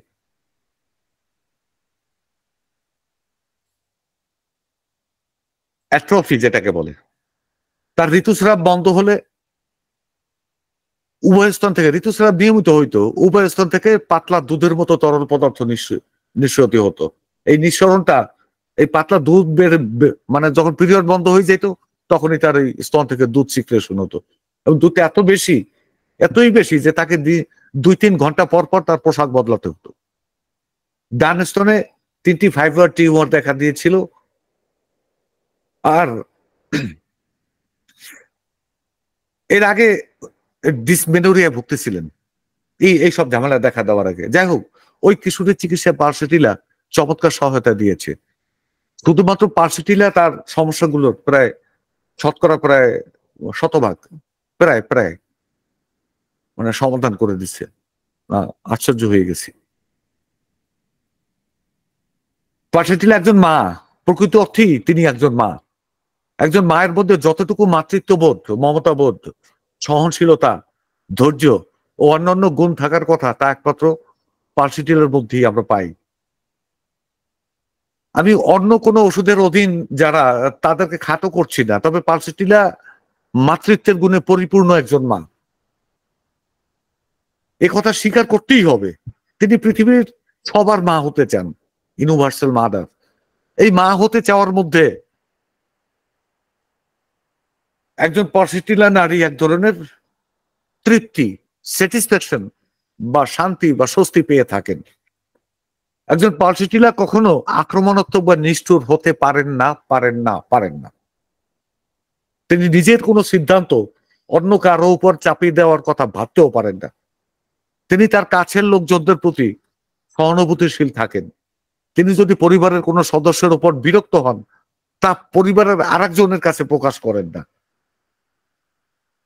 অ্যাট্রফি যেটাকে বলে। তার ঋতুস্রাব বন্ধ হলে উভয় স্তন থেকে, ঋতুস্রাব নিয়মিত হইতো, উভয় স্তন থেকে পাতলা দুধের মতো তরল পদার্থ নিঃসৃত হতো। এই নিঃসরণটা, এই পাতলা দুধ মানে যখন পিরিয়ড বন্ধ হয়ে যেত, তখনই তার এই স্তন থেকে দুধ সিক্রেশন হতো। এবং দুধটা এত বেশি, এতই বেশি যে তাকে 2-3 ঘন্টা পর পর তার পোশাক বদলাতে হতো। ডান স্তনে 3টি ফাইবার টিউমার দেখা দিয়েছিল। আর এর আগে ডিসমেনোরিয়া ভুগতেছিলেন এই সব ঝামেলা দেখা দেওয়ার আগে। যাই হোক, ওই কিশোরের চিকিৎসায় পালসিটিলা চমৎকার সহায়তা দিয়েছে। শুধুমাত্র পালসিটিলা তার সমস্যাগুলোর প্রায় শতকরা প্রায় শতভাগ, প্রায় প্রায় মানে সমাধান করে দিচ্ছে। আশ্চর্য হয়ে গেছি। পালসিটিলা একজন মা, প্রকৃত অর্থেই তিনি একজন মা। একজন মায়ের মধ্যে যতটুকু মাতৃত্ববোধ, মমতাবোধ, সহনশীলতা, ধৈর্য ও অন্যান্য গুণ থাকার কথা, তা একমাত্র পালসিটিলার মধ্যেই আমরা পাই। আমি অন্য কোনো ওষুধের অধীন যারা, তাদেরকে খাটো করছি না, তবে পালসিটিলা মাতৃত্বের গুণে পরিপূর্ণ একজন মা, এ কথা স্বীকার করতেই হবে। তিনি পৃথিবীর সবার মা হতে চান, ইউনিভার্সাল মাদার। এই মা হতে চাওয়ার মধ্যে একজন পালসিটিলা নারী এক ধরনের তৃপ্তি, স্যাটিসফ্যাকশন বা শান্তি বা স্বস্তি পেয়ে থাকেন। একজন পালসিটিলা কখনো আক্রমণাত্মক বা নিষ্ঠুর হতে পারেন না, পারেন না, পারেন না। তিনি নিজের কোনো সিদ্ধান্ত অন্য কারো উপর চাপিয়ে দেওয়ার কথা ভাবতেও পারেন না। তিনি তার কাছের লোকজনদের প্রতি সহানুভূতিশীল থাকেন। তিনি যদি পরিবারের কোনো সদস্যের উপর বিরক্ত হন, তা পরিবারের আরেকজনের কাছে প্রকাশ করেন না।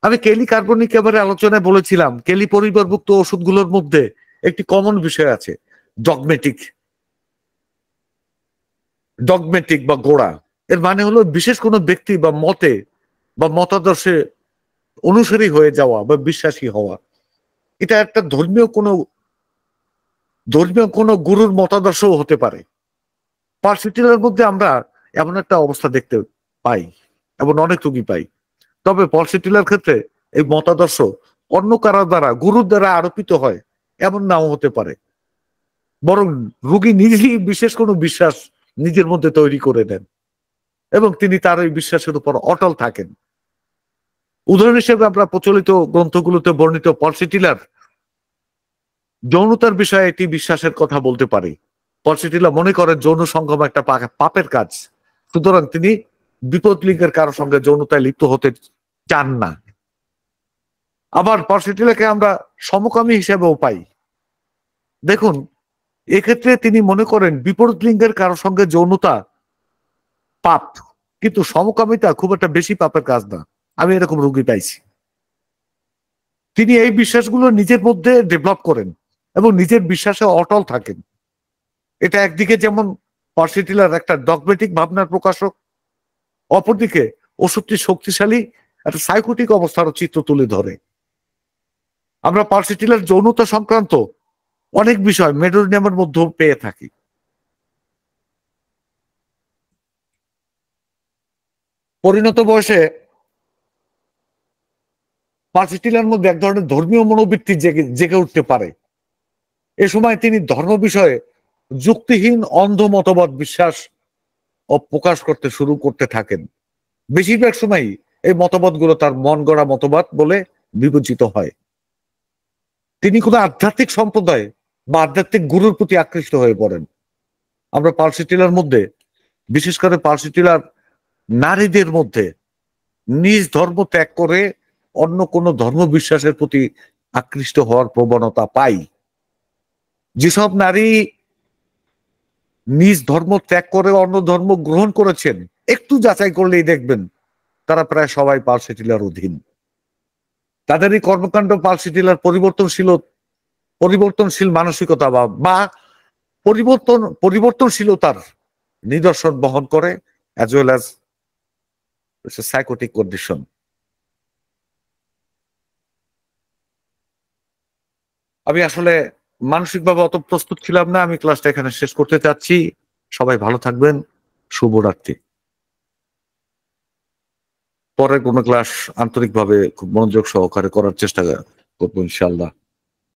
আমি কেলি কার্বনিক এবারে আলোচনায় বলেছিলাম কেলি পরিবারভুক্ত ওষুধগুলোর মধ্যে একটি কমন বিষয় আছে, ডগমেটিক। ডগমেটিক বা গোড়া, এর মানে হলো বিশেষ কোনো ব্যক্তি বা মতে বা মতাদর্শে অনুসারী হয়ে যাওয়া বা বিশ্বাসী হওয়া। এটা একটা ধর্মীয় কোনো গুরুর মতাদর্শও হতে পারে। পার্সিটিলার মধ্যে আমরা এমন একটা অবস্থা দেখতে পাই, এমন অনেক রোগী পাই। তবে পার্সিটিলার ক্ষেত্রে এই মতাদর্শ অন্য কারো দ্বারা, গুরুর দ্বারা আরোপিত হয় এমন নাও হতে পারে, বরং রোগী নিজেই বিশেষ কোনো বিশ্বাস নিজের মধ্যে তৈরি করে নেন এবং তিনি তার ওই বিশ্বাসের উপর অটল থাকেন। উদাহরণ হিসেবে আমরা প্রচলিত গ্রন্থগুলোতে বর্ণিত পার্সিটিলার যৌনতার বিষয়ে একটি বিশ্বাসের কথা বলতে পারি। পলসিটিলা মনে করেন যৌন সঙ্গম একটা পাপের কাজ, সুতরাং তিনি বিপদ লিঙ্গের কারোর সঙ্গে যৌনতায় লিপ্ত হতে চান না। আবার পলসিটিলাকে আমরা সমকামী হিসেবেও পাই। দেখুন, এক্ষেত্রে তিনি মনে করেন বিপরীত লিঙ্গের কারোর সঙ্গে যৌনতা পাপ, কিন্তু সমকামিতা খুব একটা বেশি পাপের কাজ না। আমি এরকম রোগী পাইছি। তিনি এই বিশ্বাসগুলো নিজের মধ্যে ডেভেলপ করেন এবং নিজের বিশ্বাসে অটল থাকেন। এটা একদিকে যেমন পার্সিটিলার একটা ডগমেটিক ভাবনার প্রকাশক, অপরদিকে ওষুধটি শক্তিশালী একটা সাইকোটিক অবস্থার চিত্র তুলে ধরে। আমরা পার্সিটিলার যৌনতা সংক্রান্ত অনেক বিষয় মেডোনিয়ামের মধ্যেও পেয়ে থাকি। পরিণত বয়সে পার্সিটিলার মধ্যে এক ধরনের ধর্মীয় মনোবৃত্তি জেগে উঠতে পারে। এ সময় তিনি ধর্ম বিষয়ে যুক্তিহীন অন্ধ মতবাদ বিশ্বাস ও প্রকাশ করতে থাকেন। বেশিরভাগ সময়ই এই মতবাদগুলো তার মন গড়া মতবাদ বলে বিবেচিত হয়। তিনি কোনো আধ্যাত্মিক সম্প্রদায় বা আধ্যাত্মিক গুরুর প্রতি আকৃষ্ট হয়ে পড়েন। আমরা পার্সিটিলার মধ্যে, বিশেষ করে পার্সিটিলার নারীদের মধ্যে নিজ ধর্ম ত্যাগ করে অন্য কোনো ধর্ম বিশ্বাসের প্রতি আকৃষ্ট হওয়ার প্রবণতা পাই। যেসব নারী নিজ ধর্ম ত্যাগ করে অন্য ধর্ম গ্রহণ করেছেন, একটু যাচাই করলেই দেখবেন তারা প্রায় সবাই পার্সিটিলার অধীন। তাদের এই কর্মকাণ্ড পার্সিটিলার পরিবর্তনশীল মানসিকতা বা পরিবর্তনশীলতার নিদর্শন বহন করে, as well as psychotic condition. আমি আসলে মানসিকভাবে অত প্রস্তুত ছিলাম না। আমি ক্লাসটা এখানে শেষ করতে চাচ্ছি। সবাই ভালো থাকবেন। শুভরাত্রি। পরের কোনো ক্লাস আন্তরিকভাবে খুব মনোযোগ সহকারে করার চেষ্টা করবো ইনশাআল্লাহ।